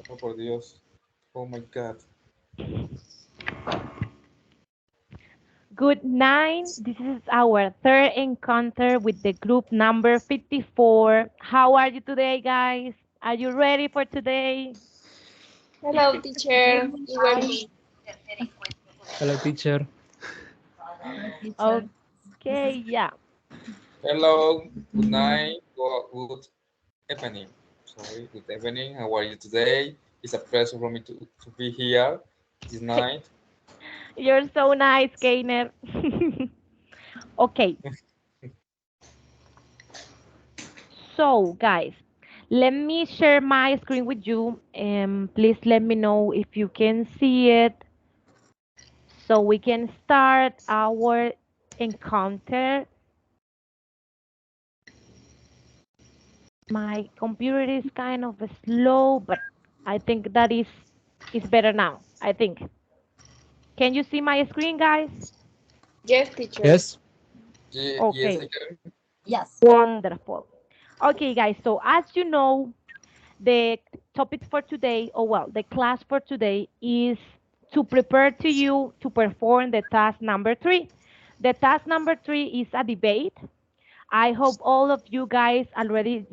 Oh, por Dios. Oh my God. Good night. This is our third encounter with the group number 54. How are you today, guys? Are you ready for today? Hello, teacher. We were good. Hello, teacher. Okay, yeah. Hello. Good night. Good evening. Sorry. Good evening. How are you today? It's a pleasure for me to be here this night. You're so nice, Keiner. Okay, so guys, let me share my screen with you. Please let me know if you can see it so we can start our encounter. My computer is kind of slow, but I think that is better now. I think. Can you see my screen, guys? Yes, teacher. Yes. Yes, I Okay, can. wonderful. Okay, guys. So as you know, the topic for today, or well, the class for today is to prepare to you to perform the task number three. The task number three is a debate. I hope all of you guys already,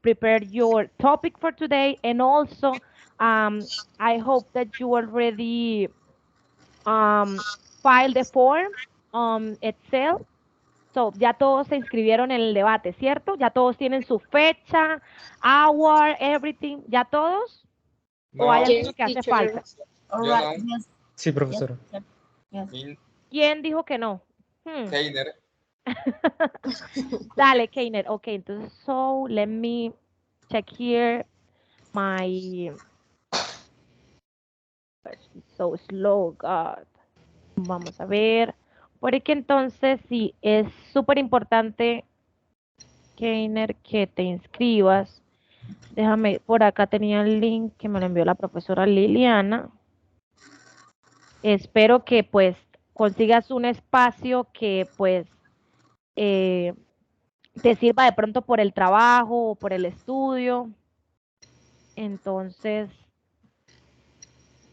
prepared your topic for today, and also, I hope that you already um, filed the form on Excel. So, ya todos se inscribieron en el debate, ¿cierto? Ya todos tienen su fecha, hour, everything. ¿Ya todos? ¿O hay No, Yes, alguno que hace teacher. falta? yo no. Sí, profesora. In ¿Quién dijo que no? Hmm. Keiner. Dale, Keiner. Ok, entonces, so let me check here my. So slow, God. Vamos a ver. Porque entonces sí, es súper importante, Keiner, que te inscribas. Déjame, por acá tenía el link que me lo envió la profesora Liliana. Espero que pues consigas un espacio que pues eh, te sirva de pronto por el trabajo o por el estudio. Entonces,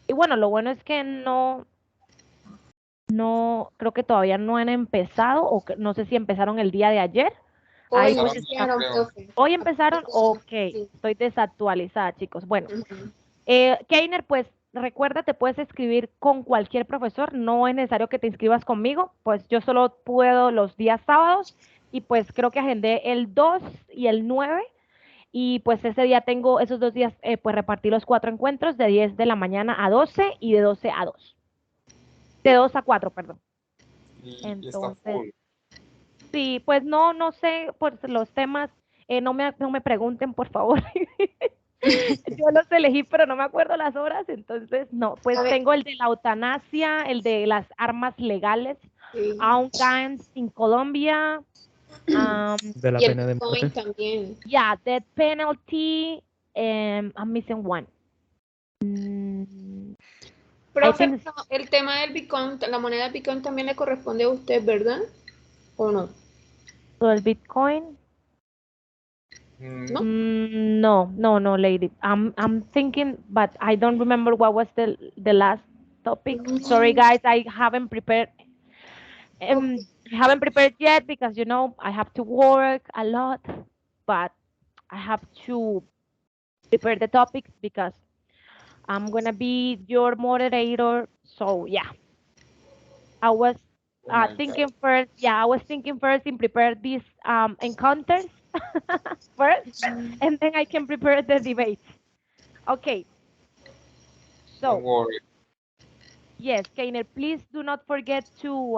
y bueno, lo bueno es que no, creo que todavía no han empezado, o no sé si empezaron el día de ayer. Ahí Hoy pues Empezaron, está. iniciaron, creo. profe. Hoy empezaron, ok, Sí. estoy desactualizada, chicos. Bueno, Ujú. Keiner, pues recuerda, te puedes escribir con cualquier profesor, no es necesario que te inscribas conmigo, pues yo solo puedo los días sábados y pues creo que agendé el 2 y el 9 y pues ese día tengo esos 2 días, pues repartí los 4 encuentros de 10 de la mañana a 12 y de 12 a 2, de 2 a 4, perdón. Y está Entonces, full. sí, pues no sé, pues los temas, no me pregunten, por favor. Yo los elegí, pero no me acuerdo las horas, entonces no, A pues ver, tengo el de la eutanasia, el de las armas legales, sí. Armed Guns in Colombia, um, De la Y el pena de Bitcoin muerte. también. yeah, death penalty, I'm missing one. Mm, I Profe, think no, el tema del Bitcoin, la moneda Bitcoin también le corresponde a usted, ¿verdad? ¿O no? so el Bitcoin. ¿No? No, lady. I'm thinking, but I don't remember what was the last topic. Sorry, Mm, guys, I haven't prepared. ok. I haven't prepared yet because I have to work a lot, but I have to prepare the topics because I'm gonna be your moderator. So yeah, I was Oh my God. thinking first. Yeah, I was thinking first in prepare these encounters first, and then I can prepare the debates. Okay, Don't so worry. yes, Keiner, please do not forget to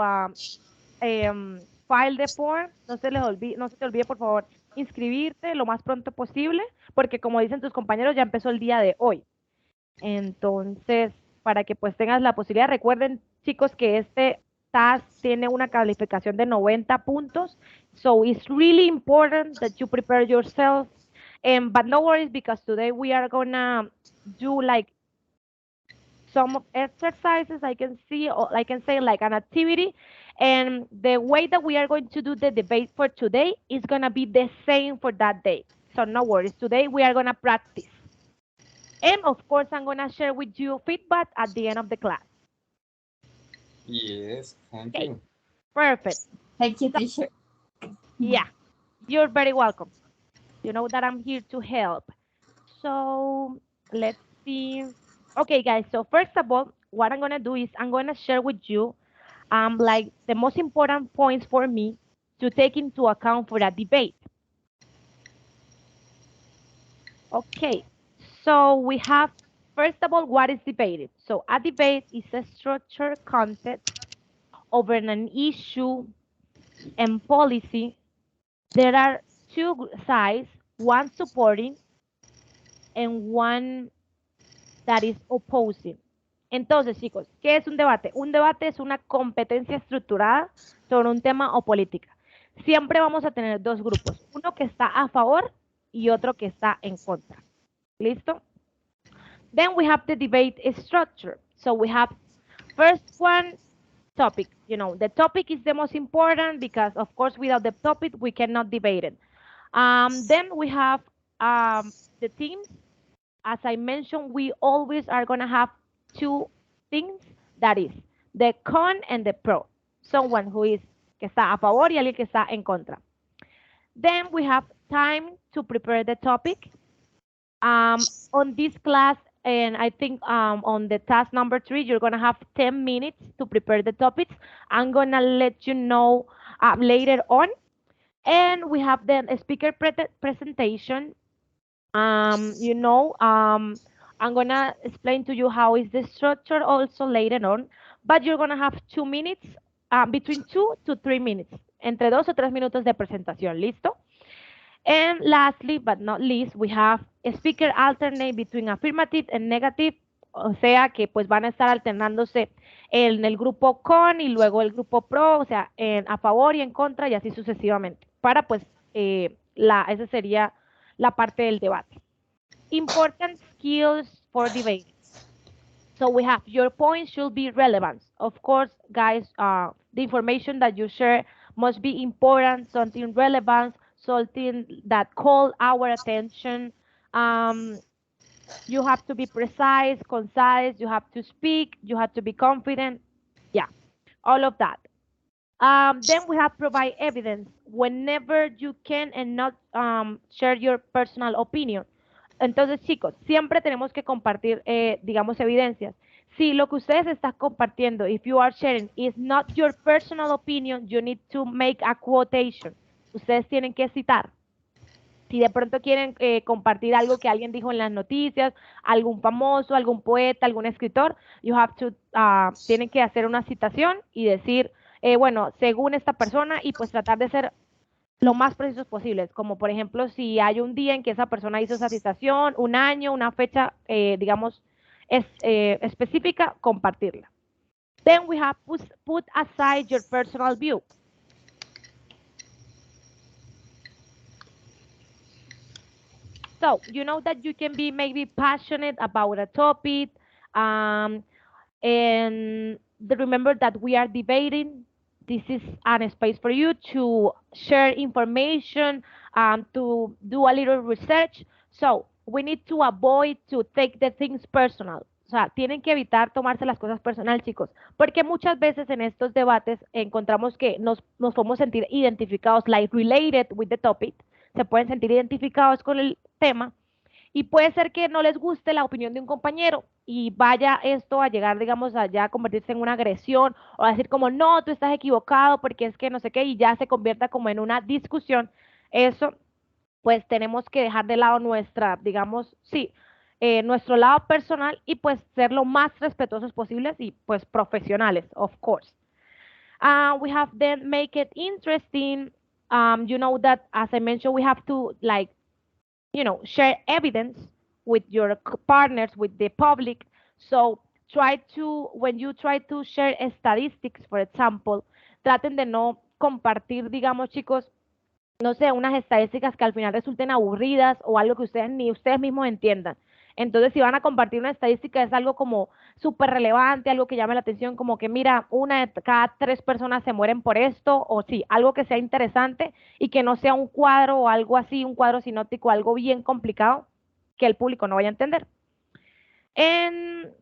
file the form. No se te olvide, por favor, inscribirte lo más pronto posible, porque como dicen tus compañeros, ya empezó el día de hoy. Entonces, para que pues tengas la posibilidad, recuerden, chicos, que este task tiene una calificación de 90 puntos. So it's really important that you prepare yourself. But no worries, because today we are gonna do like some of exercises I can see, or I can say like an activity. And the way that we are going to do the debate for today is going to be the same for that day. So no worries. Today we are going to practice. And of course, I'm gonna share with you feedback at the end of the class. Yes, thank Okay. you. Perfect. Thank you, So, teacher. yeah, you're very welcome. You know that I'm here to help. So let's see. Okay, guys. So first of all, what I'm gonna do is I'm gonna share with you like the most important points for me to take into account for a debate. Okay. So we have first of all what is debated. So a debate is a structured contest over an issue and policy. There are two sides, one supporting and one that is opposing. Entonces, chicos, ¿qué es un debate? Un debate es una competencia estructurada sobre un tema o política. Siempre vamos a tener dos grupos, uno que está a favor y otro que está en contra. ¿Listo? Then we have the debate structure. So we have first one, topic. You know, the topic is the most important because, of course, without the topic, we cannot debate it. Then we have the teams. As I mentioned, we always are going to have two things, that is the con and the pro. Someone who is que está a favor y alguien que está en contra. Then we have time to prepare the topic. On this class, and I think on the task number 3, you're going to have 10 minutes to prepare the topics. I'm going to let you know later on. And we have then a speaker presentation. You know, I'm gonna explain to you how is the structure also later on, but you're gonna have 2 minutes, between 2 to 3 minutes, entre 2 o 3 minutos de presentación, ¿listo? And lastly, but not least, we have a speaker alternate between affirmative and negative, o sea que pues van a estar alternándose en el grupo con y luego el grupo pro, o sea, en a favor y en contra y así sucesivamente, para pues esa sería la parte del debate. Important skills for debate. So we have your points should be relevant. Of course, guys, the information that you share must be important, something relevant, something that call our attention. You have to be precise, concise, you have to speak, you have to be confident. Yeah, all of that. Then we have provide evidence whenever you can and not share your personal opinion. Entonces, chicos, siempre tenemos que compartir, digamos, evidencias. Si lo que ustedes están compartiendo, if you are sharing, is not your personal opinion, you need to make a quotation. Ustedes tienen que citar. Si de pronto quieren compartir algo que alguien dijo en las noticias, algún famoso, algún poeta, algún escritor, you have to, tienen que hacer una citación y decir, bueno, según esta persona, y pues tratar de ser lo más precisos posibles, como por ejemplo, si hay un día en que esa persona hizo esa citación, un año, una fecha, digamos, específica, compartirla. Then we have put aside your personal view. So, you know that you can be maybe passionate about a topic, and remember that we are debating. This is a space for you to share information, to do a little research. So, we need to avoid to take the things personal. O sea, tienen que evitar tomarse las cosas personal, chicos, porque muchas veces en estos debates encontramos que nos podemos sentir identificados, like related with the topic, se pueden sentir identificados con el tema, y puede ser que no les guste la opinión de un compañero y vaya esto a llegar, digamos, allá a convertirse en una agresión o a decir como, no, tú estás equivocado porque es que no sé qué, y ya se convierta como en una discusión. Eso, pues tenemos que dejar de lado nuestra, digamos, sí, nuestro lado personal y pues ser lo más respetuosos posibles y pues profesionales, of course. We have then make it interesting. You know that, as I mentioned, we have to like, you know, share evidence with your partners, with the public. So try to, when you try to share statistics, for example, traten de no compartir, digamos, chicos, no sé, unas estadísticas que al final resulten aburridas o algo que ustedes ni ustedes mismos entiendan. Entonces, si van a compartir una estadística, es algo como súper relevante, algo que llame la atención, como que mira, una de cada 3 personas se mueren por esto, o sí, algo que sea interesante y que no sea un cuadro o algo así, un cuadro sinóptico, algo bien complicado que el público no vaya a entender. And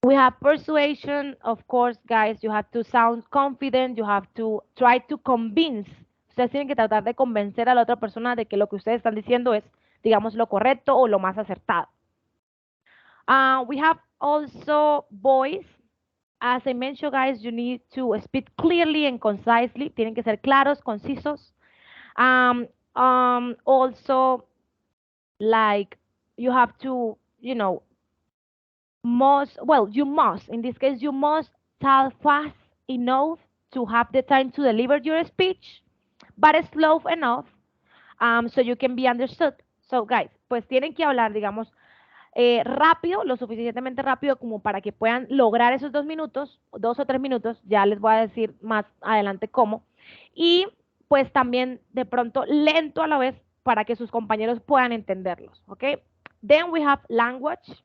we have persuasion, of course, guys. You have to sound confident. You have to try to convince. Ustedes tienen que tratar de convencer a la otra persona de que lo que ustedes están diciendo es, digamos, lo correcto o lo más acertado. We have also voice. As I mentioned, guys, you need to speak clearly and concisely. Tienen que ser claros, concisos. Also, like, you have to, you know, you must, in this case, you must talk fast enough to have the time to deliver your speech, but slow enough so you can be understood. So, guys, pues tienen que hablar, digamos, rápido, lo suficientemente rápido como para que puedan lograr esos 2 minutos, 2 o 3 minutos, ya les voy a decir más adelante cómo, y pues también de pronto lento a la vez para que sus compañeros puedan entenderlos, ¿ok? Then we have language.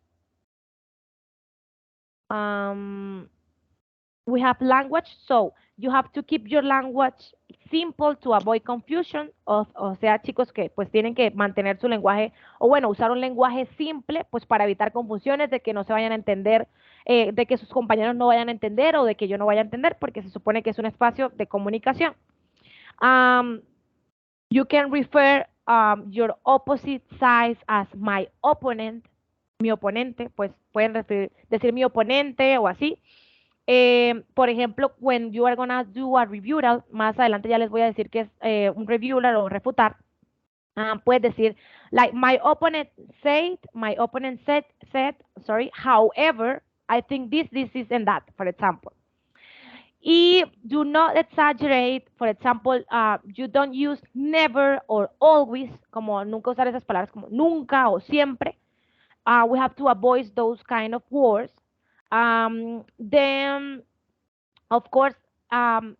We have language, so you have to keep your language simple to avoid confusion. O sea, chicos, que pues tienen que mantener su lenguaje, o bueno, usar un lenguaje simple, pues para evitar confusiones de que no se vayan a entender, de que sus compañeros no vayan a entender o de que yo no vaya a entender, porque se supone que es un espacio de comunicación. You can refer your opposite sides as my opponent, mi oponente, pues pueden decir mi oponente o así. Por ejemplo, when you are gonna do a refutal, más adelante ya les voy a decir que es un refutal o refutar. Puedes decir, like, my opponent said, sorry, however, I think this is, and that, for example. Y do not exaggerate, for example, you don't use never or always, como nunca usar esas palabras como nunca o siempre. We have to avoid those kind of words. Then, of course,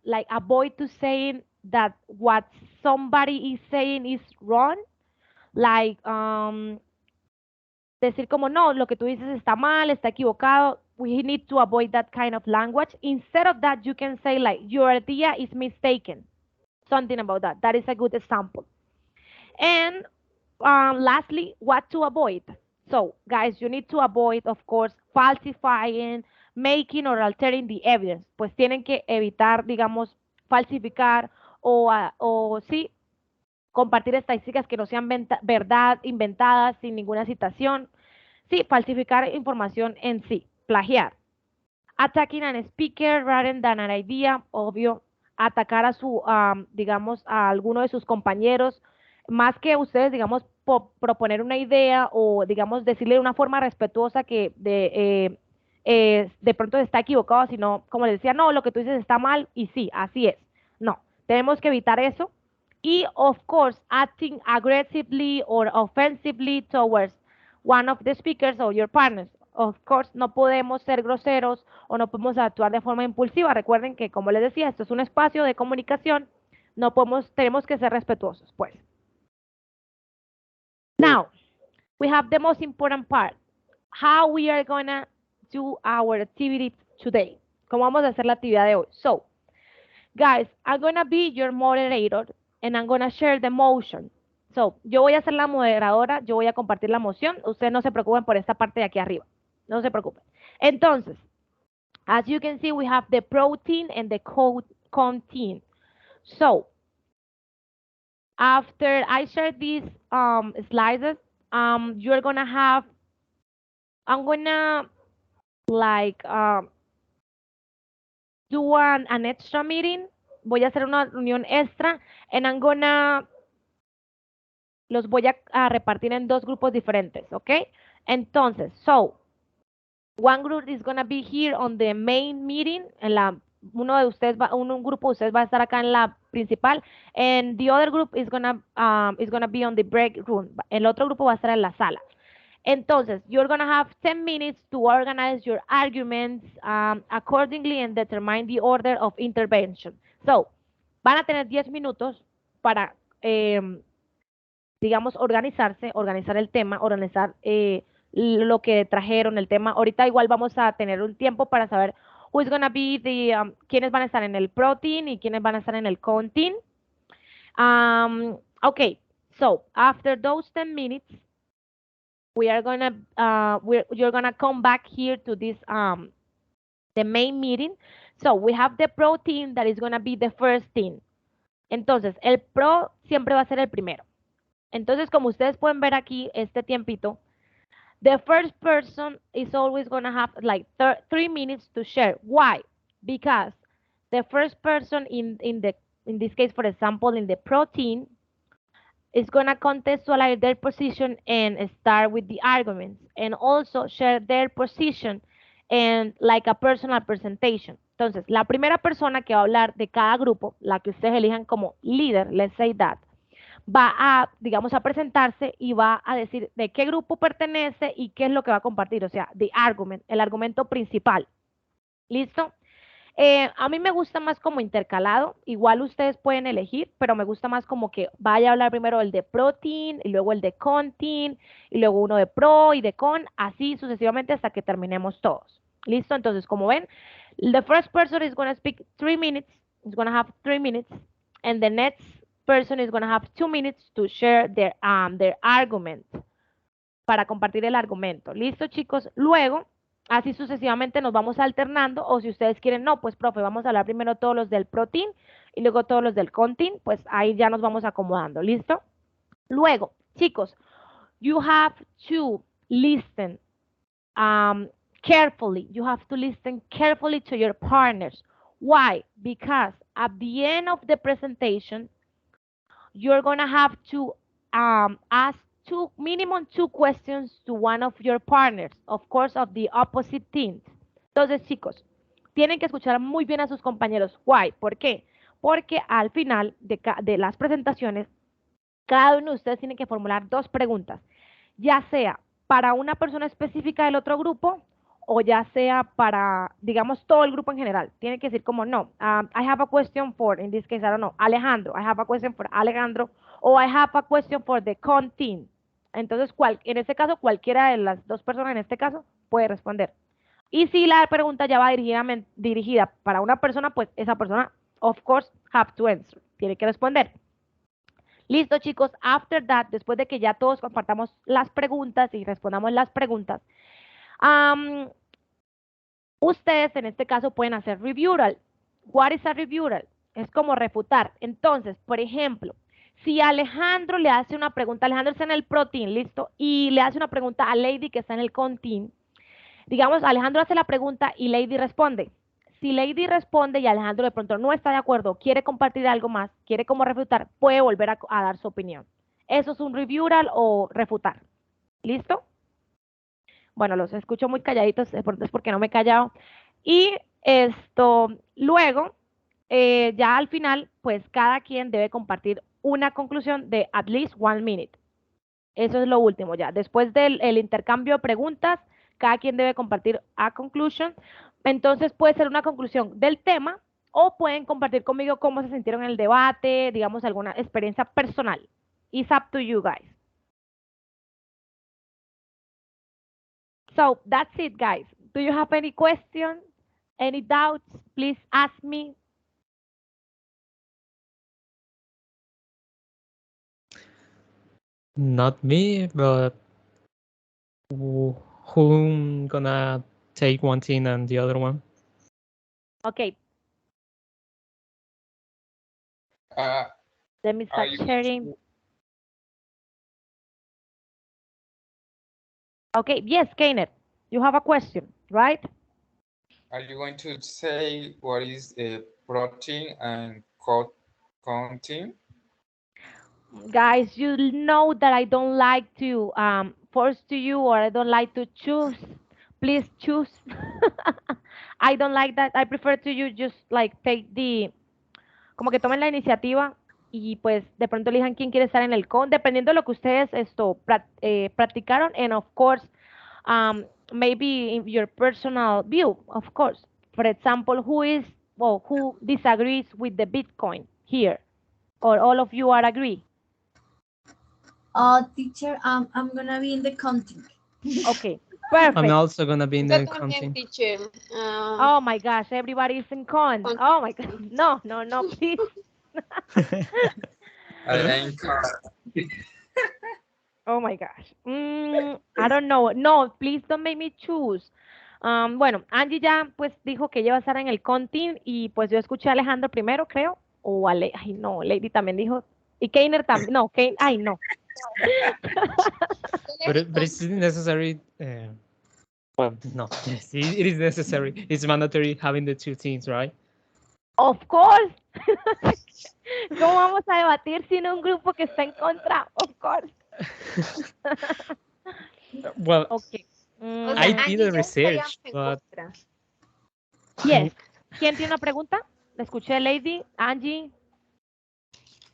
like, avoid to saying that what somebody is saying is wrong. Like, decir como, no, lo que tú dices está mal, está equivocado. We need to avoid that kind of language. Instead of that, you can say, like, your idea is mistaken. Something about that. That is a good example. And lastly, what to avoid. So, guys, you need to avoid, of course, falsifying, making or altering the evidence. Pues tienen que evitar, digamos, falsificar o sí, compartir estadísticas que no sean verdad, inventadas, sin ninguna citación. Sí, falsificar información en sí, plagiar. Attacking an speaker rather than an idea, obvio. Atacar a su, digamos, a alguno de sus compañeros, más que ustedes, digamos, proponer una idea o, digamos, decirle de una forma respetuosa que de pronto está equivocado, sino, como les decía, no, lo que tú dices está mal y sí, así es. No, tenemos que evitar eso. Y, of course, acting aggressively or offensively towards one of the speakers or your partners. Of course, no podemos ser groseros o no podemos actuar de forma impulsiva. Recuerden que, como les decía, esto es un espacio de comunicación. No podemos, tenemos que ser respetuosos, pues. Now, we have the most important part. How we are gonna do our activity today. ¿Cómo vamos a hacer la actividad de hoy? So, guys, I'm gonna be your moderator and I'm gonna share the motion. So, yo voy a ser la moderadora, yo voy a compartir la moción. Ustedes no se preocupen por esta parte de aquí arriba. No se preocupen. Entonces, as you can see, we have the protein and the content. So, after I share these slides, you're gonna have, I'm gonna like do an extra meeting. Voy a hacer una reunión extra and I'm gonna, los voy a repartir en 2 grupos diferentes, ¿ok? Entonces, so, one group is gonna be here on the main meeting, un grupo de ustedes va a estar acá en la principal, and the other group is gonna be on the break room. El otro grupo va a estar en la sala. Entonces, you're gonna have 10 minutes to organize your arguments accordingly and determine the order of intervention. So, van a tener 10 minutos para, digamos, organizar el tema, organizar lo que trajeron, el tema. Ahorita igual vamos a tener un tiempo para saber who is gonna be quiénes van a estar en el protein y quiénes van a estar en el content. Okay, so after those 10 minutes, we are gonna you're gonna come back here to this the main meeting. So we have the pro team that is gonna be the first team. Entonces, el pro siempre va a ser el primero. Entonces, como ustedes pueden ver aquí, este tiempito, the first person is always going to have like 3 minutes to share. Why? Because the first person in this case, for example, in the protein, is going to contextualize their position and start with the arguments and also share their position and like a personal presentation. Entonces, la primera persona que va a hablar de cada grupo, la que ustedes elijan como líder, let's say that, va a, digamos, a presentarse y va a decir de qué grupo pertenece y qué es lo que va a compartir, o sea, the argument, el argumento principal. ¿Listo? A mí me gusta más como intercalado, igual ustedes pueden elegir, pero me gusta más como que vaya a hablar primero el de protein y luego el de contin y luego uno de pro y de con, así sucesivamente hasta que terminemos todos. ¿Listo? Entonces, como ven, the first person is going to speak 3 minutes, is going to have 3 minutes, and the next person is going to have 2 minutes to share their argument, para compartir el argumento. ¿Listo, chicos? Luego, así sucesivamente nos vamos alternando, o si ustedes quieren, no, pues profe, vamos a hablar primero todos los del protein y luego todos los del contin, pues ahí ya nos vamos acomodando, ¿listo? Luego, chicos, you have to listen carefully. You have to listen carefully to your partners. Why? Because at the end of the presentation, you're going to have to ask minimum two questions to one of your partners, of course, of the opposite team. Entonces, chicos, tienen que escuchar muy bien a sus compañeros. Why? ¿Por qué? Porque al final de las presentaciones, cada uno de ustedes tiene que formular 2 preguntas, ya sea para una persona específica del otro grupo o ya sea para, digamos, todo el grupo en general. Tiene que decir como, no, I have a question for, in this case, I don't know, Alejandro. I have a question for Alejandro. O I have a question for the contin. Entonces, en este caso, cualquiera de las 2 personas en este caso puede responder. Y si la pregunta ya va dirigida para una persona, pues esa persona, of course, have to answer. Tiene que responder. Listo, chicos. After that, después de que ya todos compartamos las preguntas y respondamos las preguntas, ustedes en este caso pueden hacer reviewal. What is a reviewal? Es como refutar. Entonces, por ejemplo, si Alejandro le hace una pregunta, Alejandro está en el protein, listo, y le hace una pregunta a Lady que está en el contin, digamos, Alejandro hace la pregunta y Lady responde. Si Lady responde y Alejandro de pronto no está de acuerdo, quiere compartir algo más, quiere como refutar, puede volver a dar su opinión. Eso es un reviewal o refutar. ¿Listo? Bueno, los escucho muy calladitos, es porque no me he callado. Y luego, ya al final, pues cada quien debe compartir una conclusión de at least 1 minute. Eso es lo último ya. Después del intercambio de preguntas, cada quien debe compartir a conclusion. Entonces puede ser una conclusión del tema o pueden compartir conmigo cómo se sintieron en el debate, digamos, alguna experiencia personal. It's up to you guys. So that's it, guys. Do you have any questions, any doubts? Please ask me. Not me, but who gonna take one team and the other one? Okay. Let me start Are you sharing. Okay, yes, Kenneth, you have a question, right? Are you going to say what is a protein and contin? Guys, you know that I don't like to force to you, or I don't like to choose. Please choose. I don't like that. I prefer to you just like take como que tomen la iniciativa y pues de pronto elijan quién quiere estar en el con, dependiendo de lo que ustedes practicaron, and of course, maybe in your personal view, of course. For example, who disagrees with the Bitcoin here? Or all of you are agree? Teacher, I'm gonna be in the content. Okay, perfect. I'm also gonna be in Yo the también, content. teacher. Oh my gosh, everybody is in con. Oh my God, no, please. Oh my gosh. I don't know. No, please don't make me choose. Bueno, Angie ya pues dijo que ella va a estar en el contin y pues yo escuché a Alejandro primero, creo. O ay no, Lady también dijo. Y Keiner también. No, ay no. But it's necessary. Well, no, yes, it is necessary. It's mandatory having the two teams, right? Of course. ¿Cómo vamos a debatir sin un grupo que está en contra? Of course. Well, Okay. O sea, I Angie did y a yo research, estaríamos en but contra. Yes. ¿Quién tiene una pregunta? La escuché, Lady, Angie.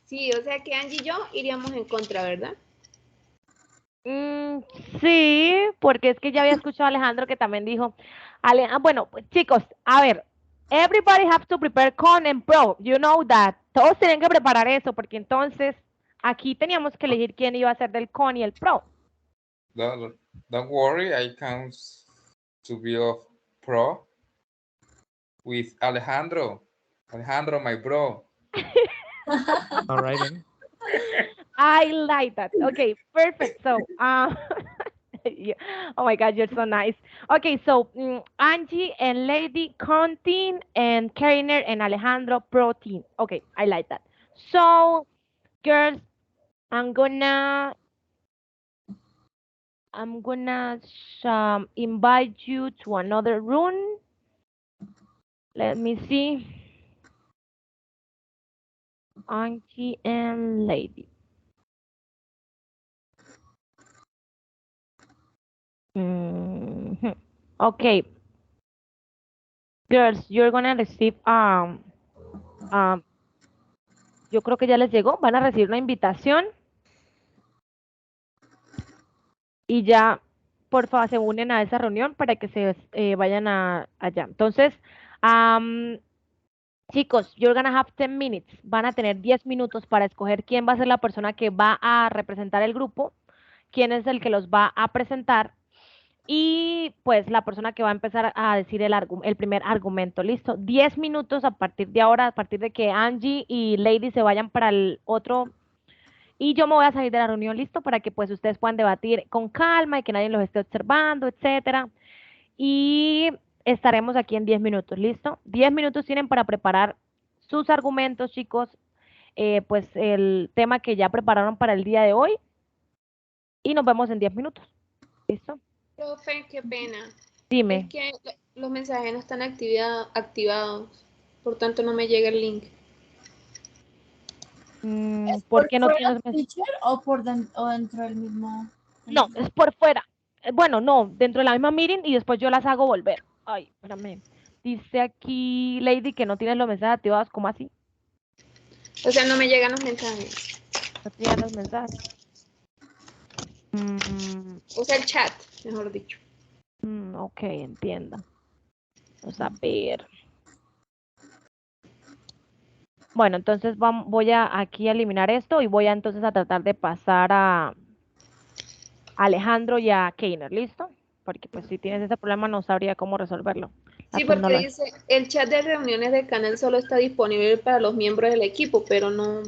Sí, o sea que Angie y yo iríamos en contra, ¿verdad? Sí, porque es que ya había escuchado a Alejandro que también dijo, bueno, pues, chicos, a ver, everybody have to prepare con and pro, you know that, todos tienen que preparar eso, porque entonces aquí teníamos que elegir quién iba a ser del con y el pro. Don't worry, I count to be of pro with Alejandro. Alejandro, my bro. all right then. I like that. Okay, perfect. So, oh my God, you're so nice. Okay, so Angie and Lady Contin and Kariner and Alejandro Protein. Okay, I like that. So, girls, I'm gonna invite you to another room. Let me see. Angie and Lady. Okay, girls, you're gonna receive yo creo que ya les llegó, van a recibir una invitación y ya por favor se unen a esa reunión para que se vayan allá. Entonces, chicos, you're gonna have 10 minutes, van a tener 10 minutos para escoger quién va a ser la persona que va a representar el grupo, quién es el que los va a presentar. Y pues la persona que va a empezar a decir el primer argumento, listo, 10 minutos a partir de ahora, a partir de que Angie y Lady se vayan para el otro, y yo me voy a salir de la reunión, listo, para que pues ustedes puedan debatir con calma y que nadie los esté observando, etcétera, y estaremos aquí en 10 minutos, listo, 10 minutos tienen para preparar sus argumentos, chicos, pues el tema que ya prepararon para el día de hoy, y nos vemos en 10 minutos, listo, Profe, qué pena. dime. Es que los mensajes no están activados, por tanto no me llega el link. ¿Por qué no fuera tienes del teacher o o dentro del mismo? No, es por fuera. Bueno, no, dentro de la misma meeting y después yo las hago volver. Ay, espérame. Dice aquí, Lady, que no tienes los mensajes activados. ¿Cómo así? O sea, no me llegan los mensajes. No tienes los mensajes. O sea, el chat, mejor dicho. Ok, entiendo. Vamos a ver. Bueno, entonces voy a aquí a eliminar esto y voy a entonces a tratar de pasar a Alejandro y a Keiner, ¿listo? Porque pues si tienes ese problema no sabría cómo resolverlo. La Sí, porque tecnología. dice, el chat de reuniones del canal solo está disponible para los miembros del equipo, pero no.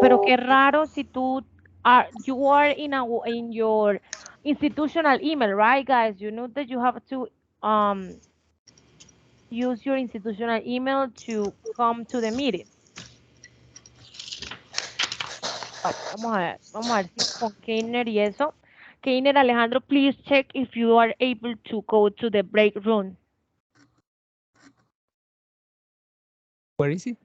Pero qué raro si tú you are in your institutional email, right, guys? You know that you have to use your institutional email to come to the meeting. Vamos a ver si con Keiner y eso. Keiner, Alejandro, please check if you are able to go to the break room. Where is it?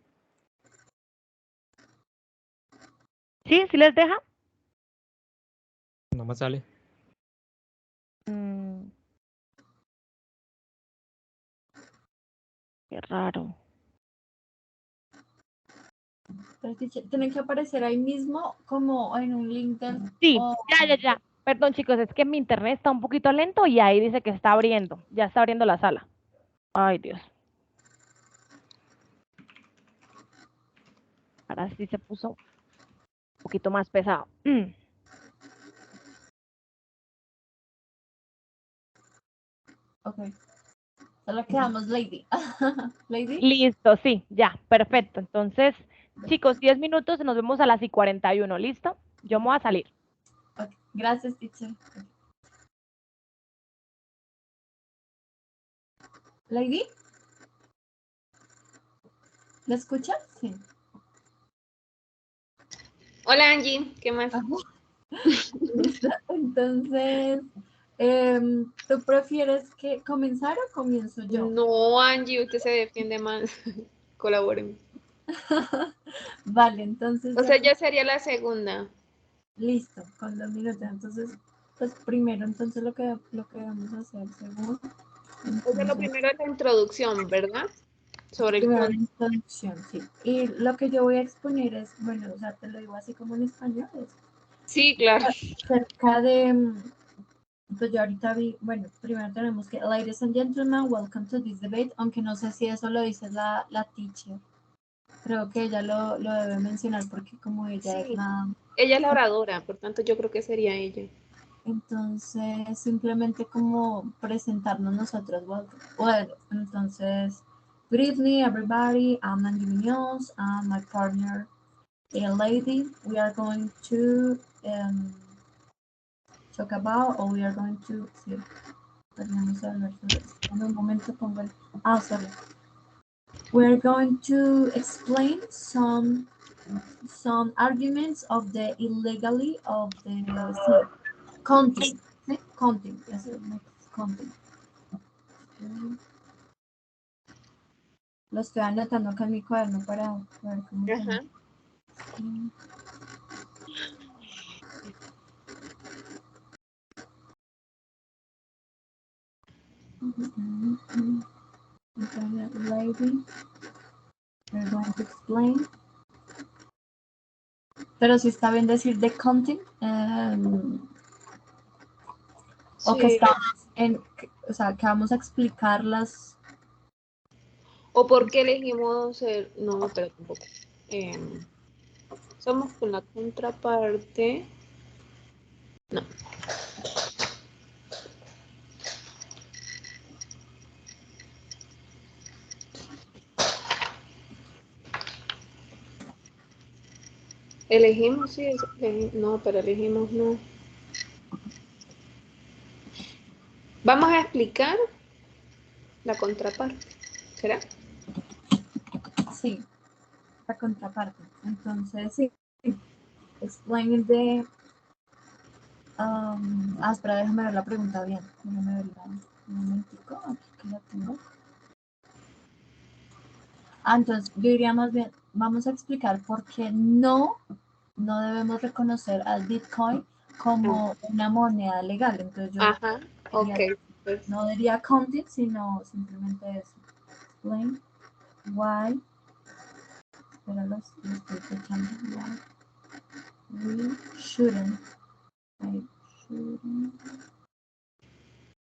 ¿Sí? ¿Sí les deja? No me sale. Qué raro. Pero tienen que aparecer ahí mismo como en un link del... Sí, o- ya. Perdón, chicos, es que mi internet está un poquito lento y ahí dice que está abriendo. Ya está abriendo la sala. Ay, Dios. Ahora sí se puso un poquito más pesado. Ok. Solo quedamos Lady. Lady. Listo, sí, ya, perfecto. Entonces, chicos, 10 minutos, nos vemos a las y 41, ¿listo? Yo me voy a salir. Ok. Gracias, teacher. Lady, ¿la escuchas? Sí. Hola Angie, ¿qué más? Ajá. Listo. Entonces, ¿tú prefieres que comenzar o comienzo yo? No, Angie, usted se defiende más. Colaboren. Vale, entonces O sea, ya sería la segunda. listo, con 2 minutos. Entonces, pues primero, entonces lo que vamos a hacer, segundo. O sea, lo primero es la introducción, ¿verdad? Sobre el Primero la código. introducción, sí. Y lo que yo voy a exponer es, bueno, o sea, te lo digo así como en español, es Sí, claro. acerca de, pues yo ahorita vi, bueno, primero tenemos que, ladies and gentlemen, welcome to this debate, aunque no sé si eso lo dice la teacher. Creo que ella lo debe mencionar porque como ella es Sí. la... Ella es la oradora, por tanto yo creo que sería ella. Entonces, simplemente como presentarnos nosotros. Bueno, entonces, good evening, everybody. I'm Angie Munoz. I'm my partner, a lady. We are going to talk about, or we are going to, sí, vamos a hablar sobre esto. En un momento pongo el, sorry. We're going to explain some arguments of the illegality of the content. ¿Sí? Content, yes, content. Lo estoy anotando acá en mi cuaderno para ver cómo se Ajá. Lady, we're going to explain. Pero si está bien decir the content, o que Sí. estamos en, o sea, que vamos a explicar las... ¿O por qué elegimos el... No, espera tampoco. Somos con la contraparte. No. Elegimos, sí. No, pero elegimos no. Vamos a explicar la contraparte. ¿Será? Sí, la contraparte. Entonces, sí, explain the... espera, déjame ver la pregunta bien. Déjame verla un momentico, aquí que la tengo. Entonces, yo diría más bien, vamos a explicar por qué no debemos reconocer al Bitcoin como una moneda legal. Entonces, yo Ajá. Ok. diría, Pues, no diría content, sino simplemente eso. Explain why, espera, lo estoy fechando, why we shouldn't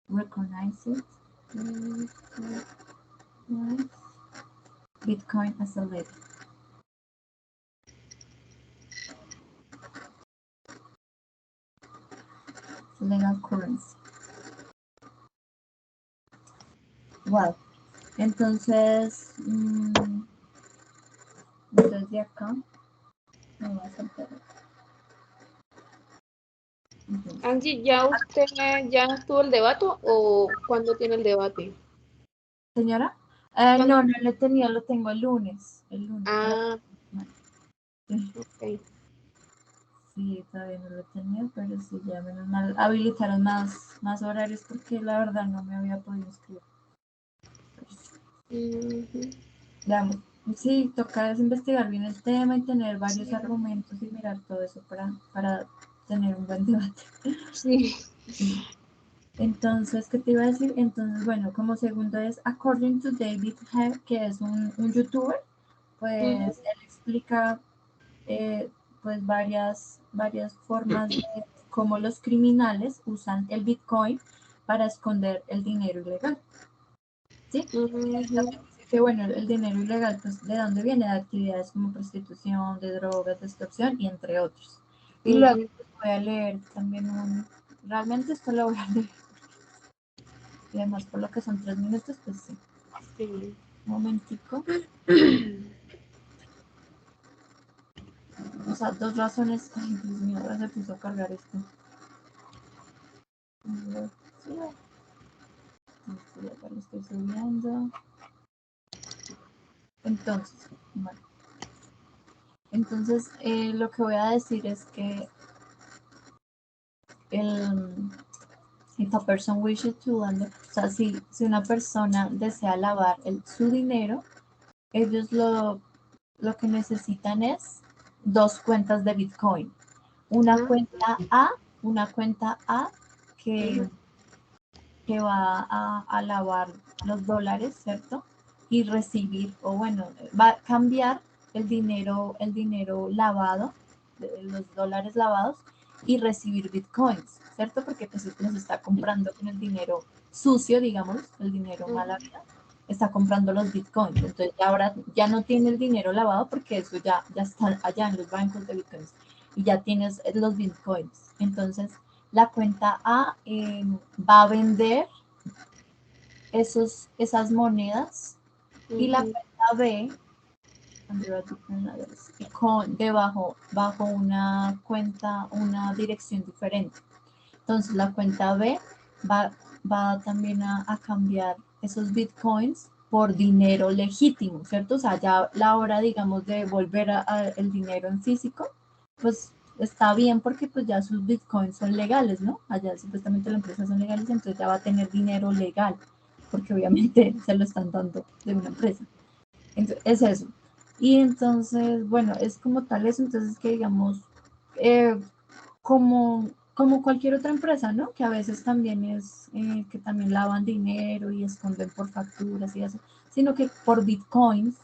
recognize it, Bitcoin as a legal currency. Wow. Entonces, de acá me voy a saltar. Entonces, Angie, ¿ya usted ya estuvo el debate o cuándo tiene el debate? señora, ¿Cuándo? no lo tenía, lo tengo el lunes. Ah, Sí, ok. sí, todavía no lo tenía, pero sí, ya menos mal habilitaron más horarios porque la verdad no me había podido inscribir. Ujú. Veamos. Sí, toca es investigar bien el tema y tener varios argumentos y mirar todo eso para tener un buen debate. Sí. Sí. Entonces, ¿qué te iba a decir? Entonces, bueno, como segundo es according to David Hebb, que es un youtuber, pues Ujú. él explica pues varias formas de cómo los criminales usan el Bitcoin para esconder el dinero ilegal. ¿Sí? Ujú. Que bueno, el dinero ilegal, pues, ¿de dónde viene? De actividades como prostitución, de drogas, de extorsión y entre otros. Y luego Ujú. pues, voy a leer también realmente esto lo voy a leer. Y además por lo que son 3 minutos, pues sí. Sí. Un momentico. O sea, 2 razones. Ay, Dios mío, ahora se puso a cargar esto. Acá lo estoy subiendo. Entonces, bueno. Entonces, lo que voy a decir es que if a person wishes to lend, o sea, si una persona desea lavar su dinero, ellos lo que necesitan es 2 cuentas de Bitcoin. Una cuenta A que va a lavar los dólares, ¿cierto? Y recibir, o bueno, va a cambiar el dinero lavado, los dólares lavados, y recibir bitcoins, ¿cierto? Porque pues los está comprando con el dinero sucio, digamos, el dinero mala vida, está comprando los bitcoins. Entonces ahora ya no tiene el dinero lavado porque eso ya está allá en los bancos de bitcoins y ya tienes los bitcoins. Entonces la cuenta A va a vender esas monedas y la cuenta B bajo una cuenta, una dirección diferente. Entonces la cuenta B va también a cambiar esos bitcoins por dinero legítimo, ¿cierto? O sea, ya la hora, digamos, de volver el dinero en físico, pues está bien porque pues ya sus bitcoins son legales, ¿no? Allá supuestamente las empresas son legales, entonces ya va a tener dinero legal, porque obviamente se lo están dando de una empresa. Entonces, es eso. Y entonces, bueno, es como tal eso, entonces que digamos, como cualquier otra empresa, ¿no? Que a veces también es, que también lavan dinero y esconden por facturas y eso, sino que por bitcoins,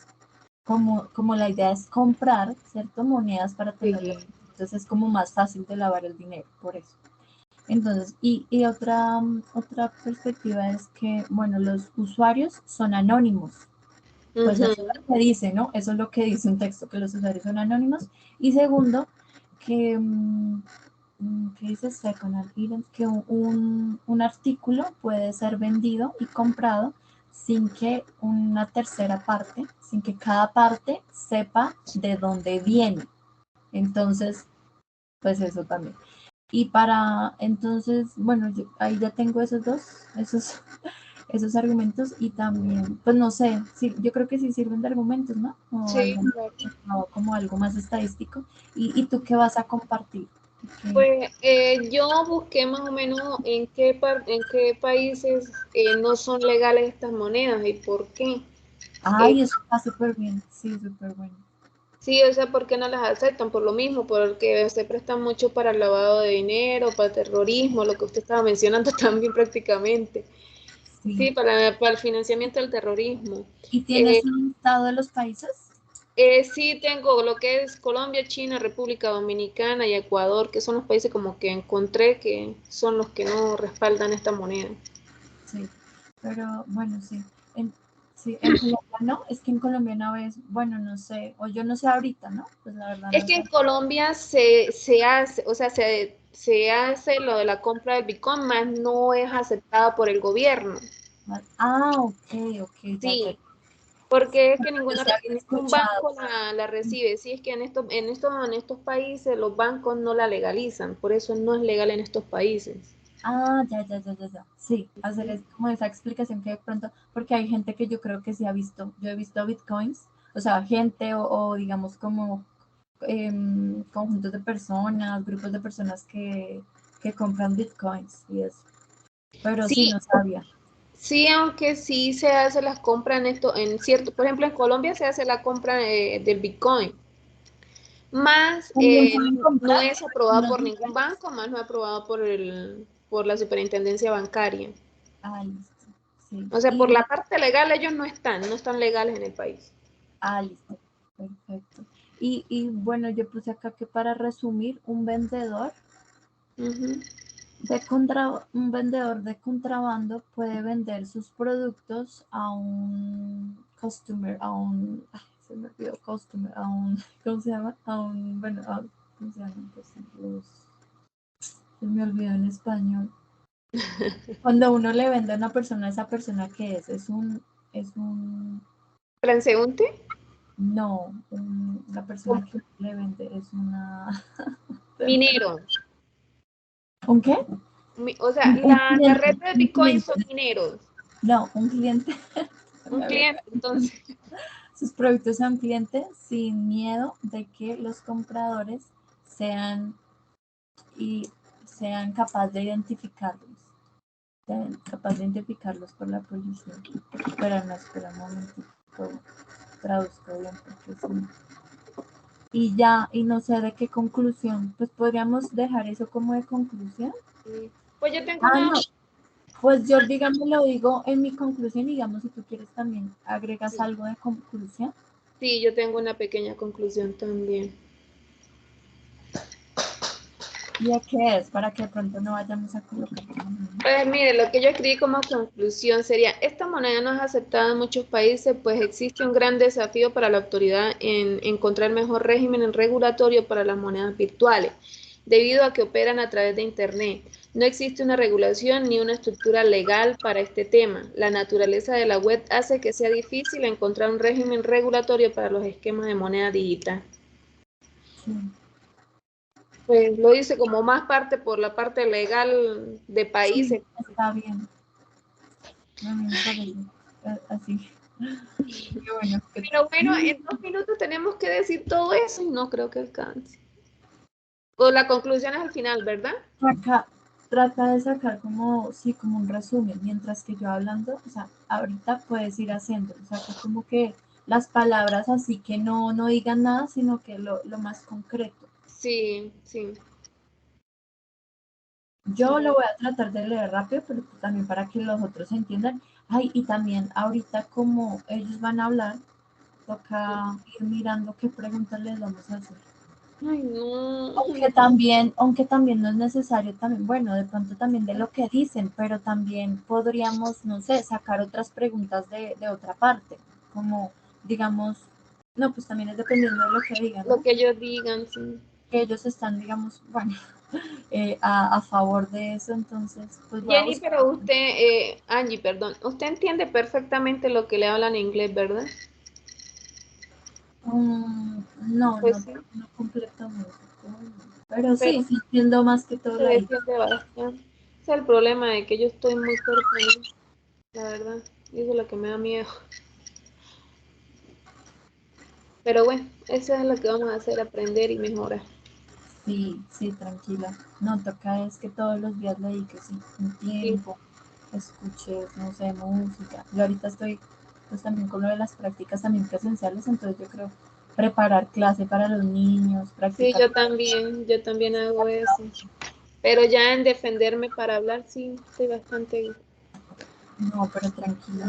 como la idea es comprar, ¿cierto? Monedas para tenerlo. Entonces es como más fácil de lavar el dinero, por eso. Entonces, y otra perspectiva es que, bueno, los usuarios son anónimos. Pues eso es lo que dice, ¿no? Eso es lo que dice un texto, que los usuarios son anónimos. Y segundo, que, ¿qué dice second? Que un artículo puede ser vendido y comprado sin que una tercera parte, sin que cada parte sepa de dónde viene. Entonces, pues eso también. Y entonces, bueno, ahí ya tengo esos argumentos y también, pues no sé, sí, yo creo que sí sirven de argumentos, ¿no? O Sí, algo, como algo más estadístico. ¿Y tú qué vas a compartir? pues yo busqué más o menos en qué países no son legales estas monedas y por qué. Ay, eso está súper bien, sí, súper bueno. Sí, o sea, ¿por qué no las aceptan? Por lo mismo, porque se prestan mucho para el lavado de dinero, para terrorismo, lo que usted estaba mencionando también prácticamente. Sí, para el financiamiento del terrorismo. ¿Y tienes un listado de los países? Sí, tengo lo que es Colombia, China, República Dominicana y Ecuador, que son los países como que encontré que son los que no respaldan esta moneda. Sí, pero bueno, sí. Sí, en Colombia no, es que en Colombia una vez, bueno, no sé, o yo no sé ahorita, ¿no? Pues la verdad Es no que sé. en Colombia se hace, o sea, se hace lo de la compra del Bitcoin, más no es aceptada por el gobierno. Ok, ya. Sí, porque es que Yo sí había ningún escuchado. banco la recibe. Sí, es que en estos países los bancos no la legalizan, por eso no es legal en estos países. Ya. Sí, hacer es como esa explicación que de pronto, porque hay gente que yo creo que sí ha visto, yo he visto bitcoins, o sea, gente o digamos como conjuntos de personas, grupos de personas que compran bitcoins y eso. Pero sí, Sí, no sabía. sí, aunque sí se hace las compras en cierto, por ejemplo, en Colombia se hace la compra del Bitcoin, más También pueden no comprar es aprobado unos por ningún bitcoins. banco, más no es aprobado por la superintendencia bancaria. Listo. Sí. O sea, por la parte legal ellos no están legales en el país. Listo. Perfecto. Y bueno, yo puse acá que para resumir, un vendedor de contrabando puede vender sus productos a un customer, se me olvidó customer, ¿cómo se llama? ¿Cómo se llama? Se me olvidó en español. Cuando uno le vende a una persona, esa persona que es un, ¿Transeúnte? no, la persona que le vende es una, Minero. ¿un qué? O sea, Un la cliente, red de un Bitcoin son cliente. mineros. No, un cliente. Un cliente, entonces. Sus productos a un cliente sin miedo de que los compradores sean y sean capaces de identificarlos. Sean capaces de identificarlos por la policía. Espera un momentito. Traduzco bien porque si no. Y ya, y no sé de qué conclusión. Pues podríamos dejar eso como de conclusión. Pues yo tengo Ah, una. no. Pues yo, digamos, lo digo en mi conclusión, digamos, si tú quieres también agregas Sí. algo de conclusión. Sí, yo tengo una pequeña conclusión también. ¿Y a qué es? Para que de pronto no vayamos a colocar. Pues mire, lo que yo escribí como conclusión sería, esta moneda no es aceptada en muchos países, pues existe un gran desafío para la autoridad en encontrar mejor régimen regulatorio para las monedas virtuales, debido a que operan a través de Internet. No existe una regulación ni una estructura legal para este tema. La naturaleza de la web hace que sea difícil encontrar un régimen regulatorio para los esquemas de moneda digital. Sí, Pues lo hice como más parte por la parte legal de sí, países. está bien. A mí me parece así. Qué bueno. Pero bueno, en 2 minutos tenemos que decir todo eso y no creo que alcance. O la conclusión es al final, ¿verdad? Acá trata de sacar como, sí, como un resumen, mientras que yo hablando, o sea, ahorita puedes ir haciendo, o sea, que como que las palabras así que no digan nada, sino que lo más concreto. Sí, sí. Yo lo voy a tratar de leer rápido, pero también para que los otros entiendan. Ay, y también ahorita como ellos van a hablar, toca ir mirando qué preguntas les vamos a hacer. Ay, no. Aunque también no es necesario también, bueno, de pronto también de lo que dicen, pero también podríamos, no sé, sacar otras preguntas de otra parte, como digamos, no, pues también es dependiendo de lo que digan, Lo ¿no? que ellos digan, sí. Que ellos están, digamos, bueno, a favor de eso, entonces, pues voy a Jenny, buscar. pero usted, Angie, perdón, usted entiende perfectamente lo que le hablan en inglés, ¿verdad? No, Pues sí, no completamente, pero pero sí, sí entiendo más que todo se la idea. defiende bastante. Ese es el problema de que yo estoy muy corta, la verdad. Y eso es lo que me da miedo. Pero bueno, eso es lo que vamos a hacer, aprender y mejorar. Sí, sí, tranquila. No, toca es que todos los días le dediques sí, un Sí, tiempo, escuches, no sé, música. Yo ahorita estoy pues también con lo de las prácticas también presenciales, entonces yo creo preparar clase para los niños, sí, practicar. yo también hago eso. Pero ya en defenderme para hablar, sí, estoy bastante. No, pero tranquila.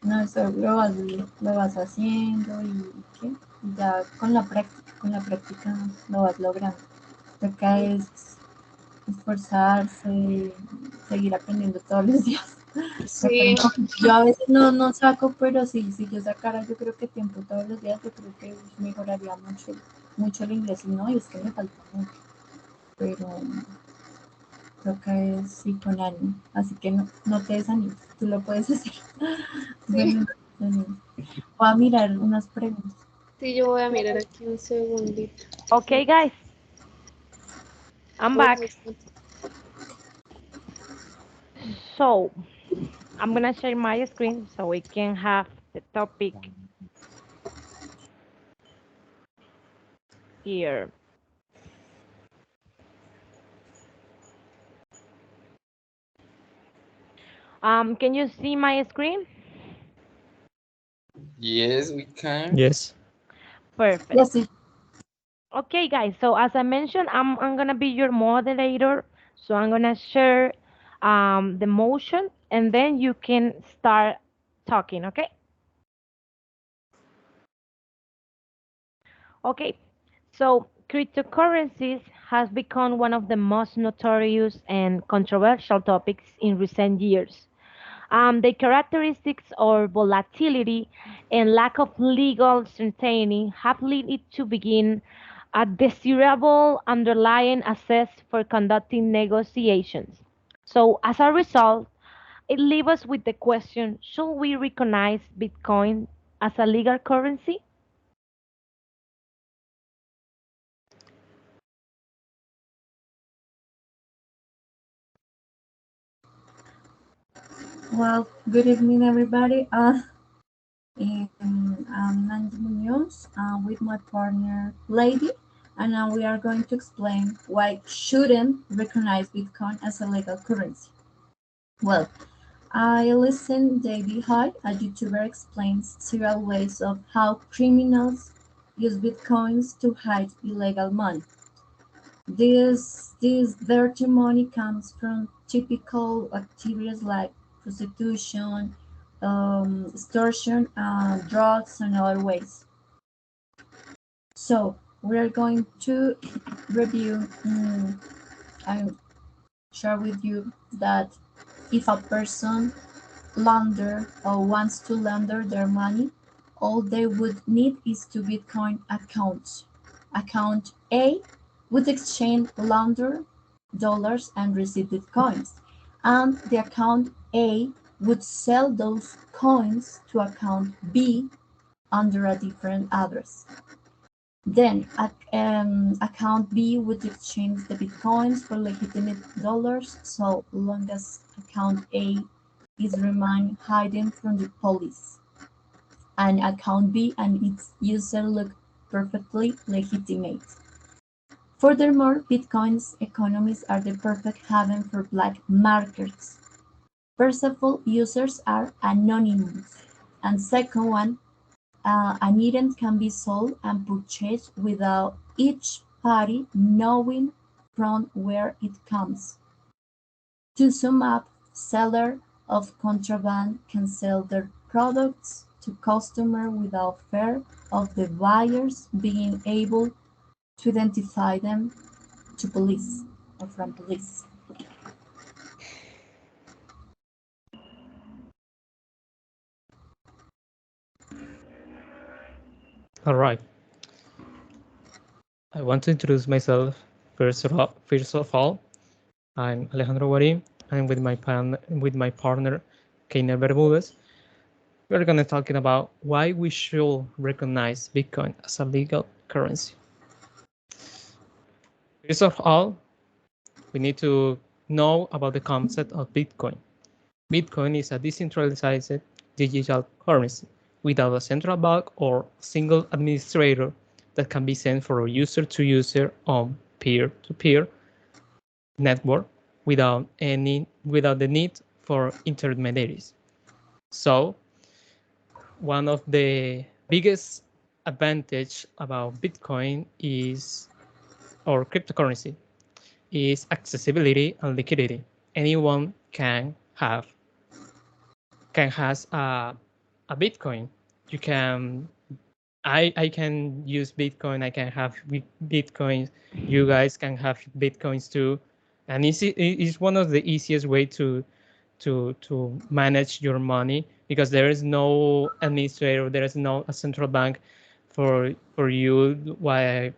No, eso lo vas haciendo y ¿qué? Y ya con la práctica lo vas logrando. Toca es esforzarse, seguir aprendiendo todos los días. Sí, Yo a veces no saco, pero sí, si yo sacara, yo creo que tiempo todos los días, yo creo que mejoraría mucho el inglés. Y no, y es que me falta mucho, pero toca es sí con ánimo. Así que no te desanimes, tú lo puedes hacer. sí, Bueno, voy a mirar unas preguntas. sí, yo voy a mirar aquí un segundito. Okay, guys, I'm back. So I'm gonna share my screen so we can have the topic here. Can you see my screen? Yes, we can. Yes. Perfect. Yes, sí. Okay, guys. So as I mentioned, I'm gonna be your moderator. So I'm gonna share the motion, and then you can start talking. Okay. Okay. So cryptocurrencies has become one of the most notorious and controversial topics in recent years. The characteristics or volatility and lack of legal certainty have led it to begin a desirable underlying assess for conducting negotiations. So as a result, it leaves us with the question, should we recognize Bitcoin as a legal currency? Well, good evening, everybody. I'm Nancy Munoz with my partner, Lady, and now we are going to explain why shouldn't recognize Bitcoin as a legal currency. Well, I listened David Hyde, a YouTuber, explains several ways of how criminals use Bitcoins to hide illegal money. This dirty money comes from typical activities like prostitution, extortion, drugs, and other ways. So we are going to review and share with you that if a person launder or wants to launder their money, all they would need is two Bitcoin accounts. Account A would exchange launder dollars and receive Bitcoins, and the account A would sell those coins to account B under a different address. Then account B would exchange the Bitcoins for legitimate dollars so long as account A is remain hidden from the police, and account B and its user look perfectly legitimate. Furthermore, Bitcoin's economies are the perfect haven for black markets. First of all, users are anonymous, and second one, an item can be sold and purchased without each party knowing from where it comes. To sum up, sellers of contraband can sell their products to customers without fear of the buyers being able to identify them to police or from police. All right. I want to introduce myself first of all. I'm Alejandro Guarín. I'm with my partner, Keiner Bermudez. We're going to talking about why we should recognize Bitcoin as a legal currency. First of all, we need to know about the concept of Bitcoin. Bitcoin is a decentralized digital currency without a central bank or single administrator that can be sent from user to user on peer-to-peer network without the need for intermediaries. So one of the biggest advantage about Bitcoin is, or cryptocurrency, is accessibility and liquidity. Anyone can has a Bitcoin. You can, I can use Bitcoin. I can have Bitcoins. You guys can have Bitcoins too, and it's one of the easiest way to manage your money because there is no administrator, there is no a central bank for you while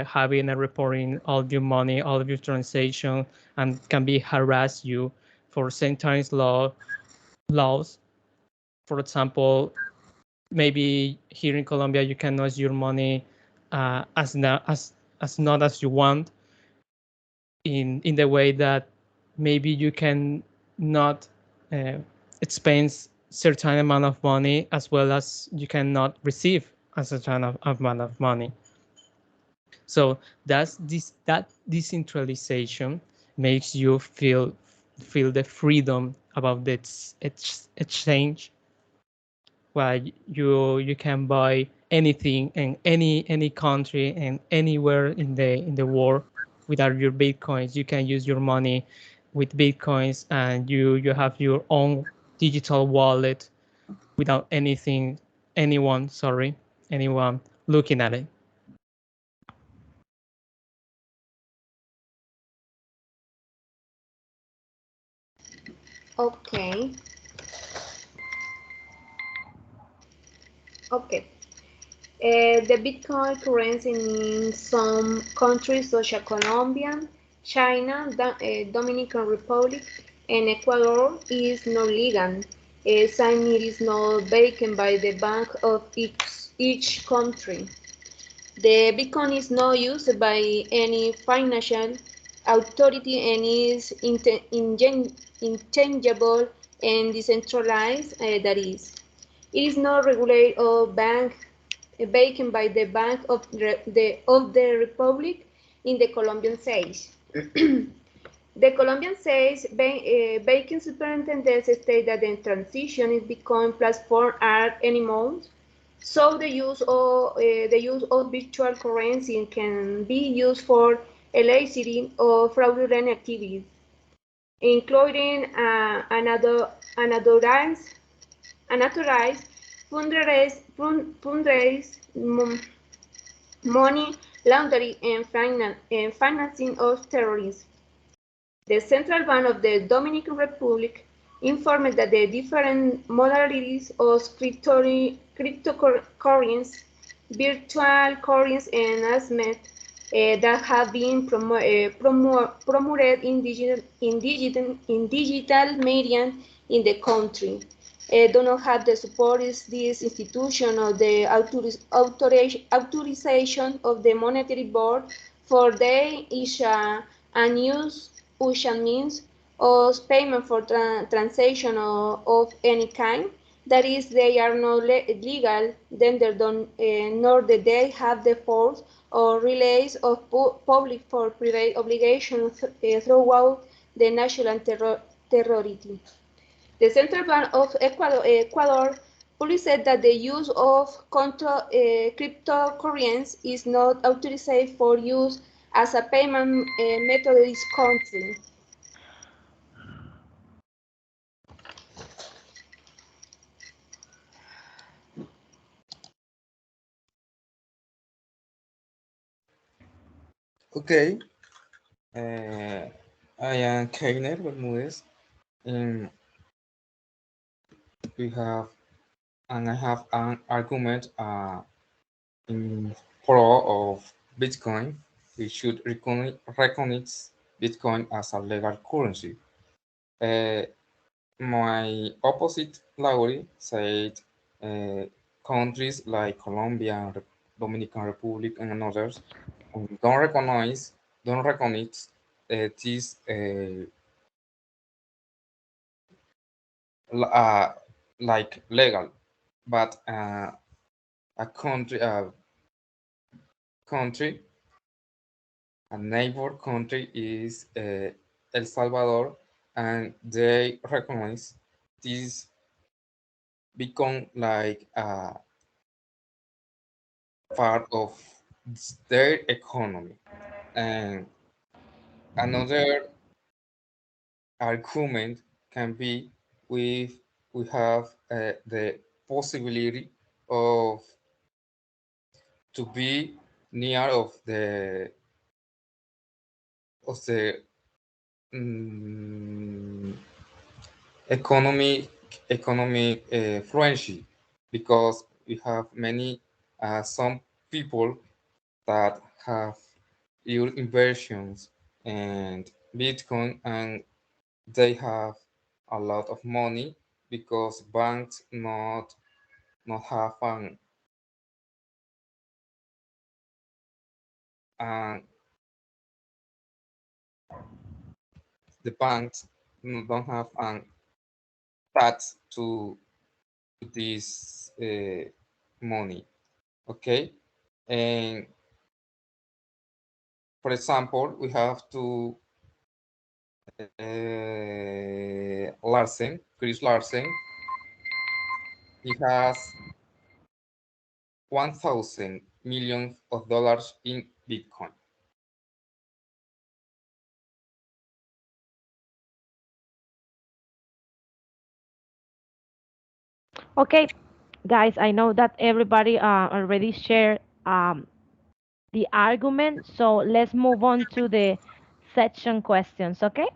having a reporting all your money, all of your transaction, and can be harass you for sometimes laws. For example, maybe here in Colombia you can use your money as not as you want in the way that maybe you can not expense certain amount of money as well as you cannot receive a certain amount of money. So that decentralization makes you feel the freedom about this exchange, where you can buy anything in any country and anywhere in the world without your bitcoins. You can use your money with bitcoins, and you have your own digital wallet without anyone looking at it. Okay. Okay. The Bitcoin currency in some countries such as Colombia, China, Dominican Republic, and Ecuador is not legal, since it is not backed by the bank of each country. The Bitcoin is not used by any financial authority and is intangible and decentralized. That is, it is not regulated or banked by the Bank of the Republic in the Colombian says. The Colombian says banking superintendents state that the transition is becoming platform art anymore. So the use of virtual currency can be used for illicit or fraudulent activities, including unauthorized fundraise, money laundering, and financing of terrorism. The Central Bank of the Dominican Republic informed that the different modalities of cryptocurrencies, virtual currencies, and asset that have been promoted in digital media in the country do not have the support of this institution or the authorization of the Monetary Board for they is unused means of payment for transaction of any kind. That is, they are not legal, then they don't, nor do they have the force or relays of public for private obligations throughout the national territory. The Central Bank of Ecuador publicly said that the use of cryptocurrencies is not authorized for use as a payment method in this country. Okay, I am Keiner Bermudez, and I have an argument in pro of Bitcoin. We should recognize Bitcoin as a legal currency. My opposite Lauri said countries like Colombia, Dominican Republic, and others don't recognize this uh, like legal, but a country, a neighbor country is El Salvador, and they recognize this become like a part of their economy. And another argument can be we have the possibility of to be near of the mm, economy friendship, because we have many some people that have your inversions and Bitcoin, and they have a lot of money because banks not have an the banks don't have an tax to this money. Okay, and for example, we have to Chris Larsen. He has 1,000 millions of dollars in Bitcoin. Okay, guys, I know that everybody already shared the argument, so let's move on to the section questions, okay?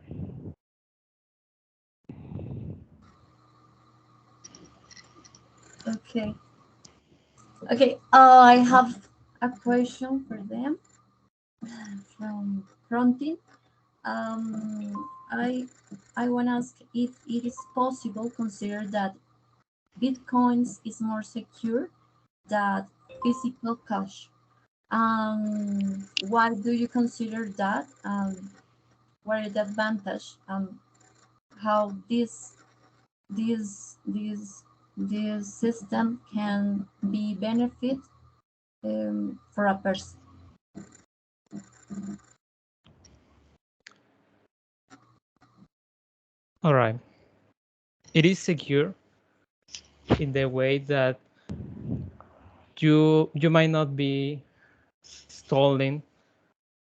Okay. Okay. I have a question for them from Frontin. I want to ask if it is possible consider that Bitcoins is more secure than physical cash. Why do you consider that? what is the advantage and how this system can be benefit for a person. All right. It is secure in the way that you might not be stolen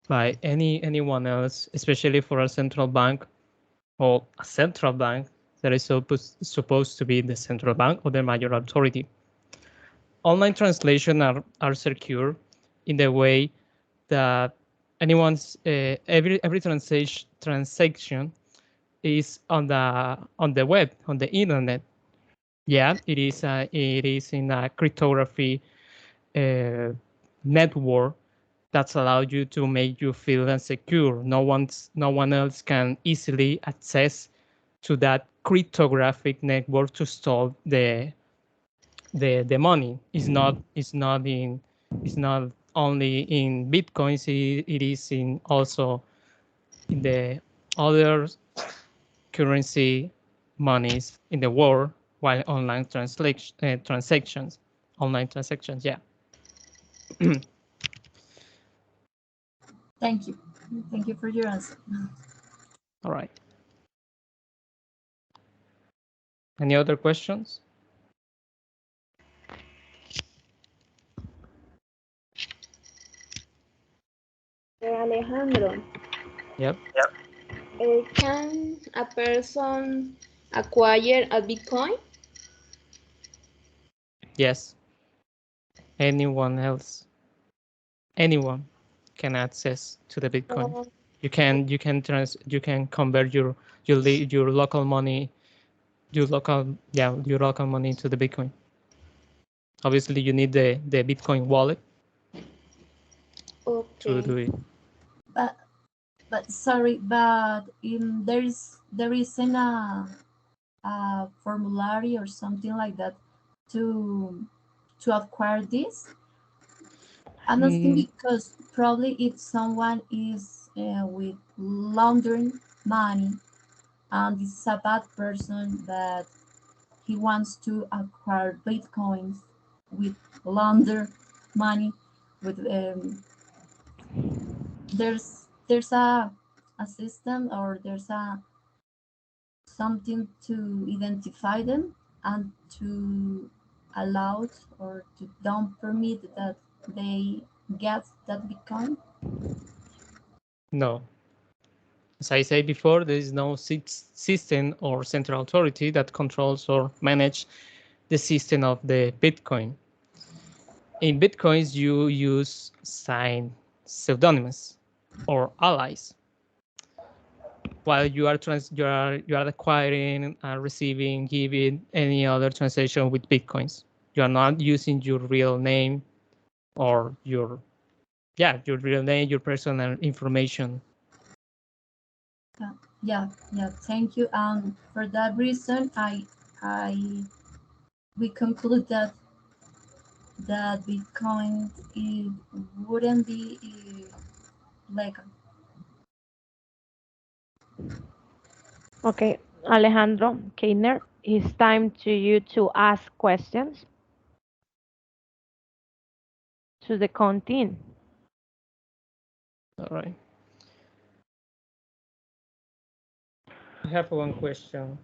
by anyone else, especially for a central bank or a central bank that is supposed to be the central bank or the major authority. Online translation are secure in the way that anyone's every transaction is on the web, on the internet. Yeah, it is in a cryptography network that's allowed you to make you feel insecure. No one else can easily access to that cryptographic network to store the money. It's not only in bitcoins. It is in also in the other currency monies in the world, while online transactions, yeah. Thank you for your answer. All right. Any other questions? Alejandro, Yep. can a person acquire a Bitcoin? Yes. Anyone can access to the Bitcoin. Oh, You can convert your local money, your local money into the Bitcoin. Obviously, you need the Bitcoin wallet to okay. do it. But sorry, but there isn't a formulary or something like that to acquire this. I'm asking because probably if someone is with laundering money and this is a bad person that he wants to acquire bitcoins with launder money with there's a system or there's a something to identify them and to allow or to don't permit that they get that Bitcoin? No. As I said before, there is no system or central authority that controls or manage the system of the Bitcoin. In Bitcoins, you use signed pseudonymous or allies. While you are acquiring, receiving, giving any other transaction with Bitcoins, you are not using your real name or your real name, your personal information. Yeah. Thank you. And for that reason, we conclude that Bitcoin it wouldn't be legal. Okay, Alejandro Keiner, it's time to you to ask questions to the content. All right. I have one question.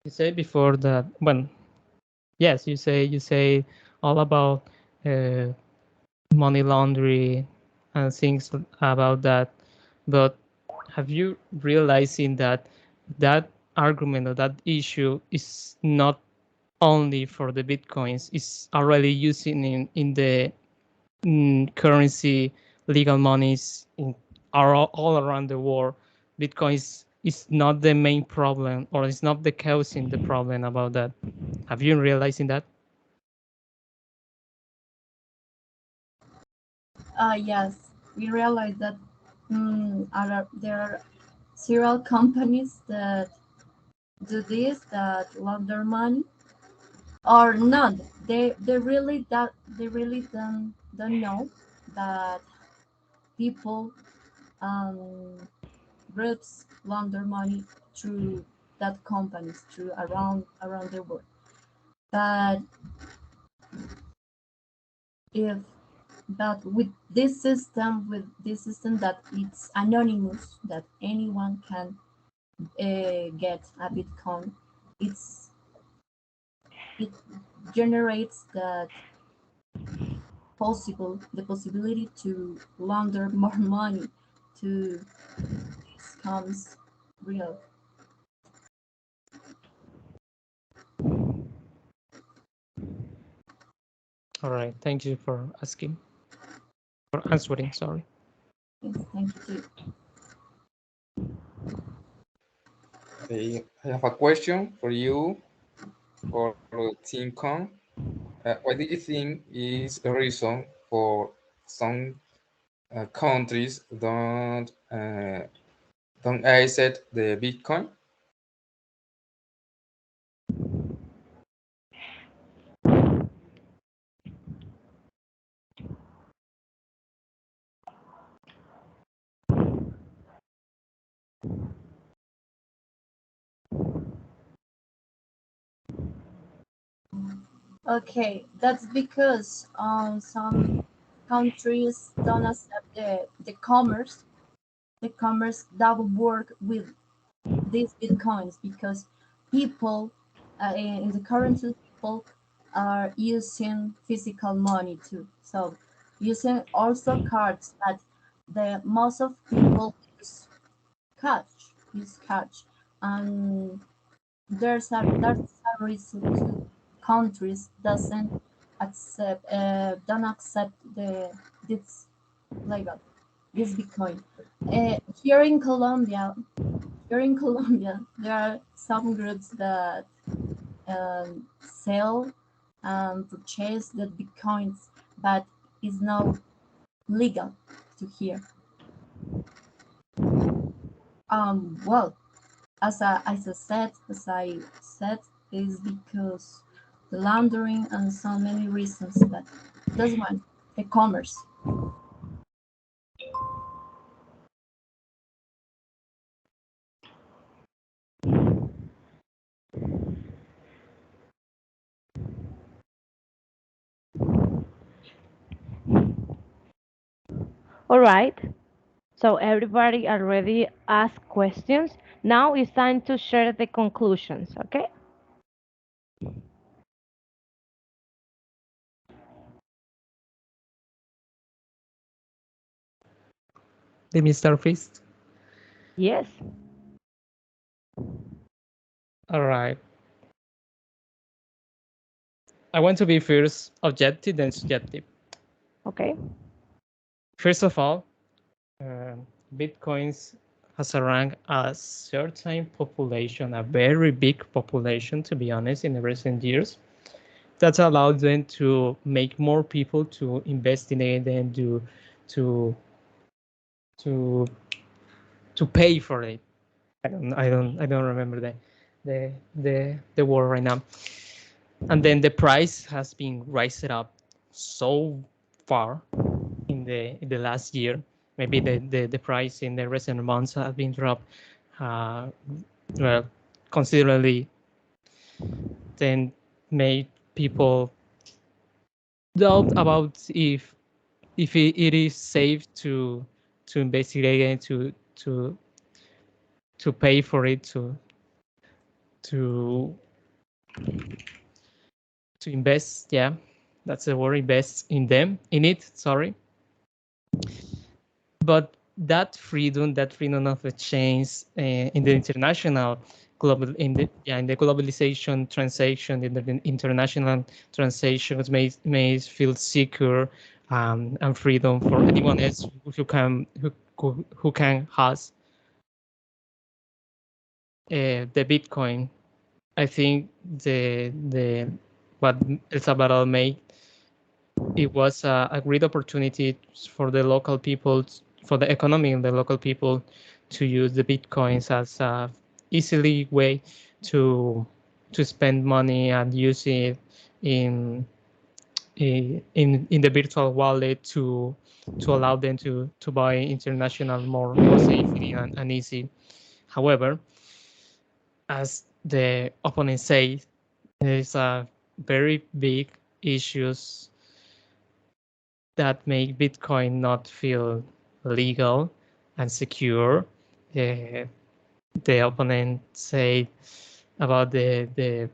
You said before that yes, you say all about money laundering and things about that, but have you realizing that argument or that issue is not only for the bitcoins, it's already using in the currency legal monies all around the world? Bitcoin is not the main problem, or it's not the causing the problem about that. Have you realizing that? Yes, we realize that there are several companies that do this, that launder money, or not. They really don't know that people groups launder money through that companies through around the world. But if but with this system that it's anonymous, that anyone can get a Bitcoin, it generates the possibility to launder more money to becomes real. All right. Thank you for asking, for answering. Sorry. Yes, thank you. I have a question for you, for Team Con. What do you think is the reason for some countries don't accept the Bitcoin? Okay, that's because some countries don't accept the commerce that will work with these bitcoins, because people in the currency, people are using physical money too, so using also cards, but the most of people use cash, and there's a reason to countries don't accept this legal this bitcoin. Here in Colombia, there are some groups that sell and purchase the bitcoins, but it's not legal to here. Well, as I said, is because the laundering and so many reasons, that that's one, the commerce. All right. So everybody already asked questions. Now it's time to share the conclusions, okay? Let me start first. Yes. All right. I want to be first objective, then subjective. Okay. First of all, Bitcoins has a rank a certain population, a very big population, to be honest, in the recent years. That's allowed them to make more people to invest in it and to to pay for it. I don't remember the word right now. And then the price has been raised up so far in the last year. Maybe the price in the recent months has been dropped well considerably. Then made people doubt about if it is safe to investigate and to pay for it to invest. Yeah, that's the word, invest in it. Sorry. But that freedom of exchange in the international in the globalization transaction, in the international transactions may feel secure and freedom for anyone else who can has the Bitcoin. I think the what El Salvador made, it was a great opportunity for the local people, for the economy and the local people, to use the Bitcoins as a easily way to spend money and use it in the virtual wallet to to allow them to buy international more safely and easy. However, as the opponent said, there is a very big issues that make Bitcoin not feel legal and secure. The opponent said about the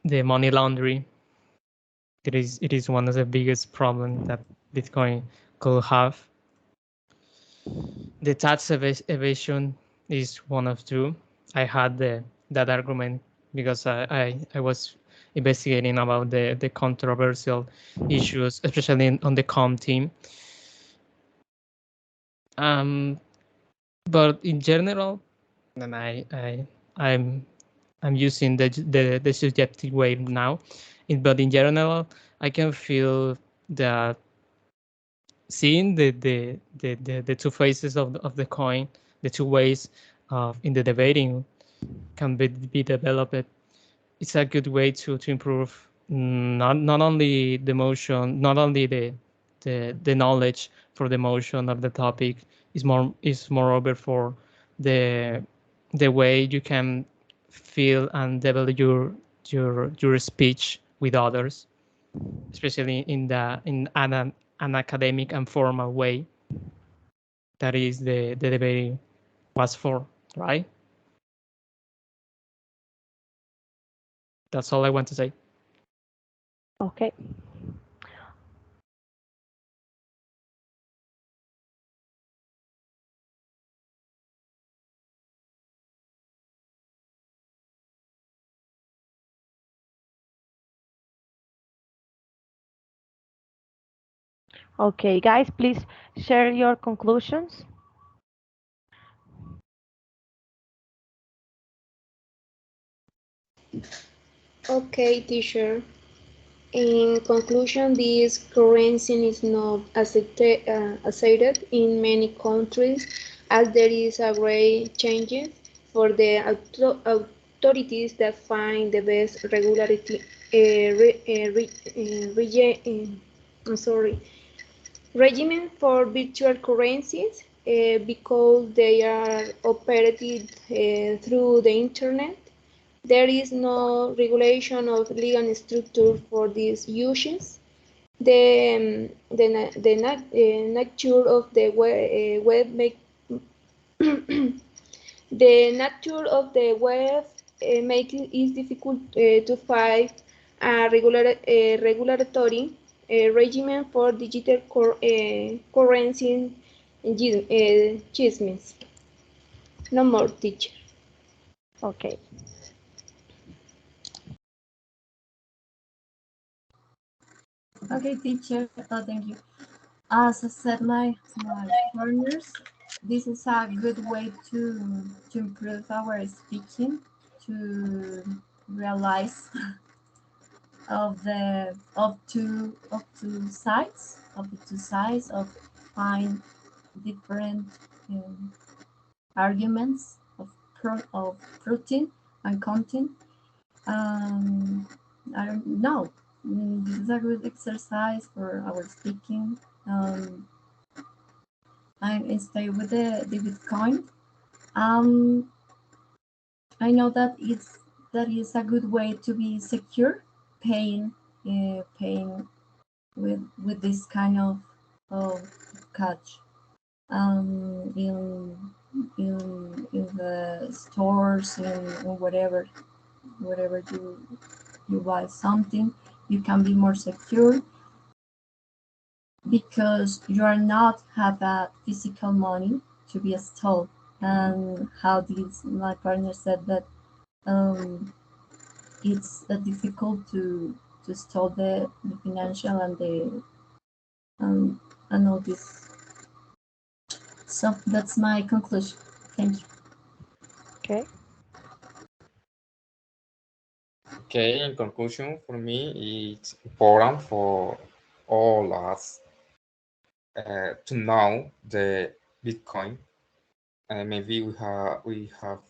money laundering. It is one of the biggest problems that Bitcoin could have. The tax evasion is one of two. I had that argument because I was investigating about the controversial issues, especially on the com team. But in general, and I'm using the subjective way now, but in general, I can feel that seeing the two faces of the coin, the two ways of in the debating can be developed. It's a good way to improve not only the motion, not only the knowledge for the motion of the topic, is moreover for the way you can feel and develop your speech with others, especially in an academic and formal way. That is the debating was for, right? That's all I want to say. Okay. Okay, guys, please share your conclusions. Okay, teacher. In conclusion, this currency is not accepted in many countries as there is a great change for the authorities that find the best regularity regimen for virtual currencies because they are operated through the internet. There is no regulation of legal structure for these uses. The nature of the web make the nature of the web make it difficult to find a regulatory regime for digital currency chismes. No more, teacher. Okay. Okay, teacher. Thank you. As I said, my partners, this is a good way to improve our speaking, to realize of the two sides of find different arguments of protein and content. I don't know. This is a good exercise for our speaking. I stay with the Bitcoin. I know that that is a good way to be secure, paying with this kind of catch in the stores in whatever you buy something, you can be more secure because you are not have a physical money to be stolen. And how this my partner said that it's difficult to store the financial and the and all this. So that's my conclusion. Thank you. Okay. Okay, in conclusion, for me, it's important for all us to know the Bitcoin. Maybe we have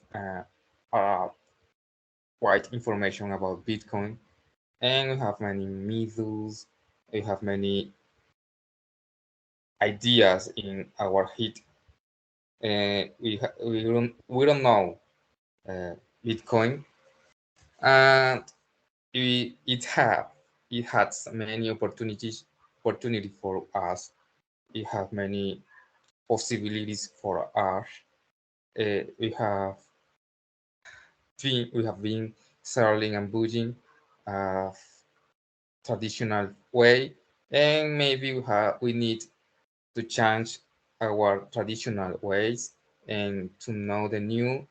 quite information about Bitcoin, and we have many myths. We have many ideas in our head. We don't know Bitcoin, and it has many opportunity for us. It has many possibilities for us. We have been selling and buying traditional way, and maybe we need to change our traditional ways and to know the new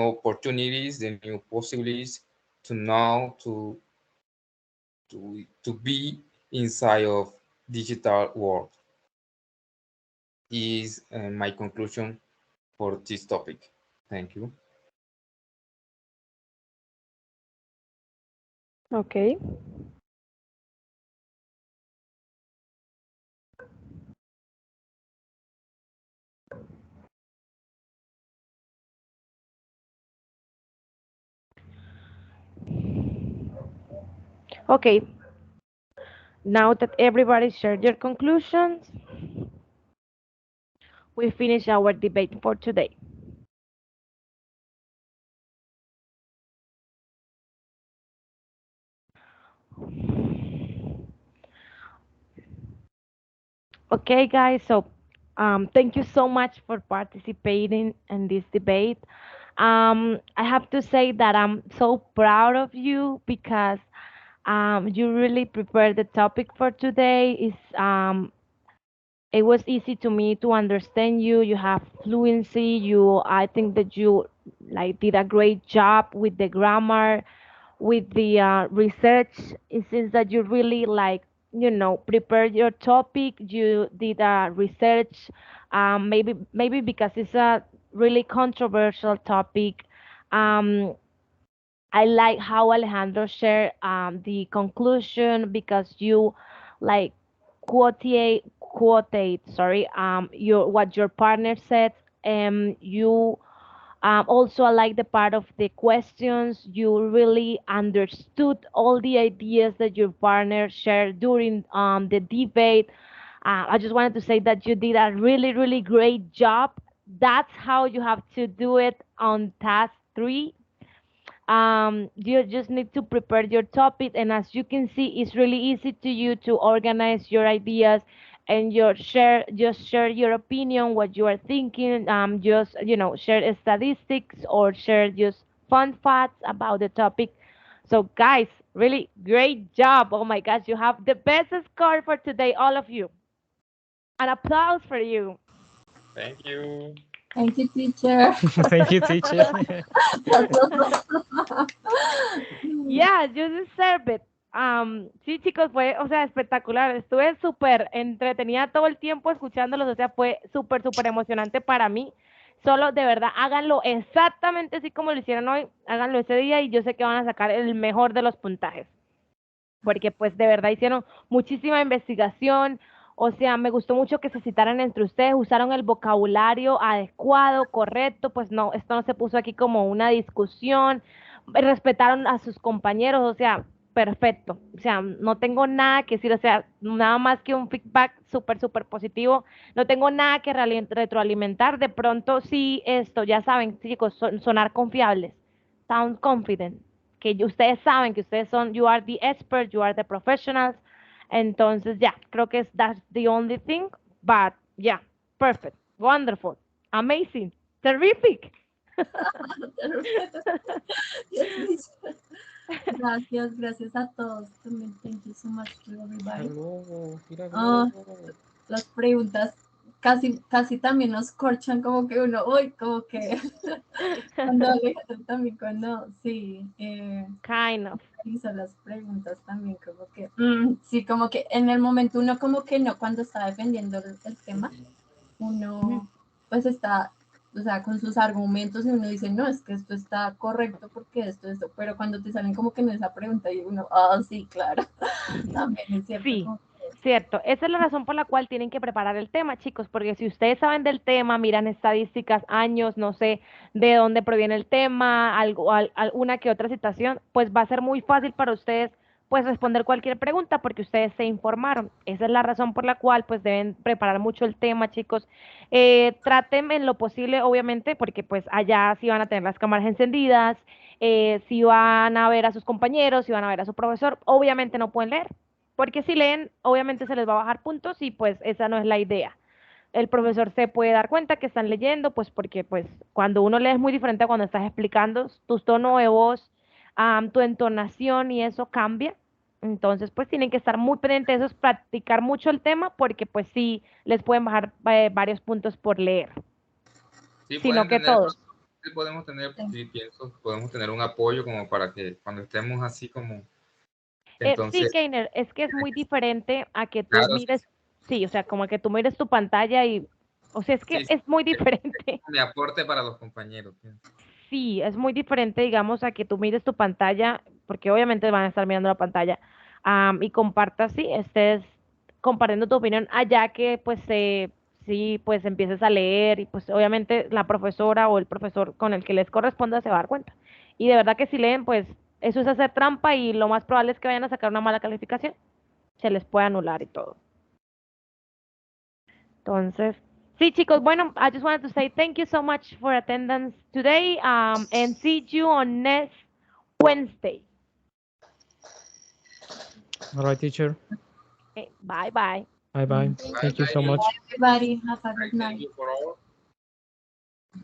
opportunities, the new possibilities, to know to be inside of digital world is my conclusion for this topic. Thank you. Okay. Okay. Now that everybody shared their conclusions, we finish our debate for today. Okay, guys, so thank you so much for participating in this debate. I have to say that I'm so proud of you because you really prepared the topic for today. It was easy to me to understand you. You have fluency. I think that you like did a great job with the grammar, with the research. It seems that you really prepared your topic. You did a research, maybe because it's a really controversial topic. um, I like how Alejandro shared the conclusion because you like quotate sorry your what your partner said. You also, I like the part of the questions. You really understood all the ideas that your partner shared during the debate. I just wanted to say that you did a really, really great job. That's how you have to do it on task 3. You just need to prepare your topic, and as you can see, it's really easy to you to organize your ideas and just share your opinion, what you are thinking. Just share statistics or share just fun facts about the topic. So guys, really great job. Oh my gosh, you have the best score for today, all of you. An applause for you. Thank you. Thank you, teacher. Thank you, teacher. That's awesome. Yeah, you deserve it. Sí, chicos, fue, o sea, espectacular. Estuve súper entretenida todo el tiempo escuchándolos, o sea, fue súper, súper emocionante para mí. Solo, de verdad, háganlo exactamente así como lo hicieron hoy, háganlo ese día y yo sé que van a sacar el mejor de los puntajes. Porque, pues, de verdad hicieron muchísima investigación. O sea, me gustó mucho que se citaran entre ustedes, usaron el vocabulario adecuado, correcto, pues no, esto no se puso aquí como una discusión, respetaron a sus compañeros, o sea, perfecto. O sea, no tengo nada que decir, o sea, nada más que un feedback súper, súper positivo. No tengo nada que retroalimentar. De pronto, sí, esto, ya saben, chicos, sonar confiables. Sound confident. Que ustedes saben que ustedes son, you are the expert, you are the professionals. Entonces, ya, creo que that's the only thing. But, yeah, perfect, wonderful, amazing, terrific. Gracias a todos. También thank you so much to everybody. Hello, Las preguntas casi también nos corchan como que uno, uy, como que cuando Alejandro también sí, Kind of. hizo las preguntas también como que, sí, como que en el momento uno como que no, cuando está defendiendo el tema, uno pues está, o sea, con sus argumentos y uno dice, no, es que esto está correcto porque esto, pero cuando te salen como que no esa pregunta y uno, sí, claro, también es cierto. Sí, cierto. Esa es la razón por la cual tienen que preparar el tema, chicos, porque si ustedes saben del tema, miran estadísticas, años, no sé de dónde proviene el tema, alguna que otra citación, pues va a ser muy fácil para ustedes pues responder cualquier pregunta porque ustedes se informaron. Esa es la razón por la cual pues deben preparar mucho el tema, chicos. Traten en lo posible, obviamente, porque pues allá sí van a tener las cámaras encendidas, si van a ver a sus compañeros, si van a ver a su profesor, obviamente no pueden leer, porque si leen, obviamente se les va a bajar puntos y pues esa no es la idea. El profesor se puede dar cuenta que están leyendo, pues porque pues cuando uno lee es muy diferente a cuando estás explicando, tu tono de voz, tu entonación y eso cambia. Entonces, pues tienen que estar muy pendientes de eso, es practicar mucho el tema porque pues sí les pueden bajar varios puntos por leer, Sí, sino pueden que tener, todos. sí podemos tener, sí, pienso, podemos tener un apoyo como para que cuando estemos así como, Sí, entonces, Keiner, es que es muy diferente a que tú claro, mires, sí, o sea, como que tú mires tu pantalla y, o sea, es que sí, sí, es muy diferente. mi aporte para los compañeros. Sí, es muy diferente, digamos, a que tú mires tu pantalla, porque obviamente van a estar mirando la pantalla, y compartas, sí, estés compartiendo tu opinión allá que, pues, sí, pues empieces a leer y, pues, obviamente la profesora o el profesor con el que les corresponda se va a dar cuenta. Y de verdad que si leen, pues, eso es hacer trampa y lo más probable es que vayan a sacar una mala calificación. Se les puede anular y todo. Entonces, sí, chicos, bueno, I just wanted to say thank you so much for attendance today, and see you on next Wednesday. All right, teacher. Okay, bye bye. Bye bye. Thank you so much. Everybody have a I good thank night. you for all.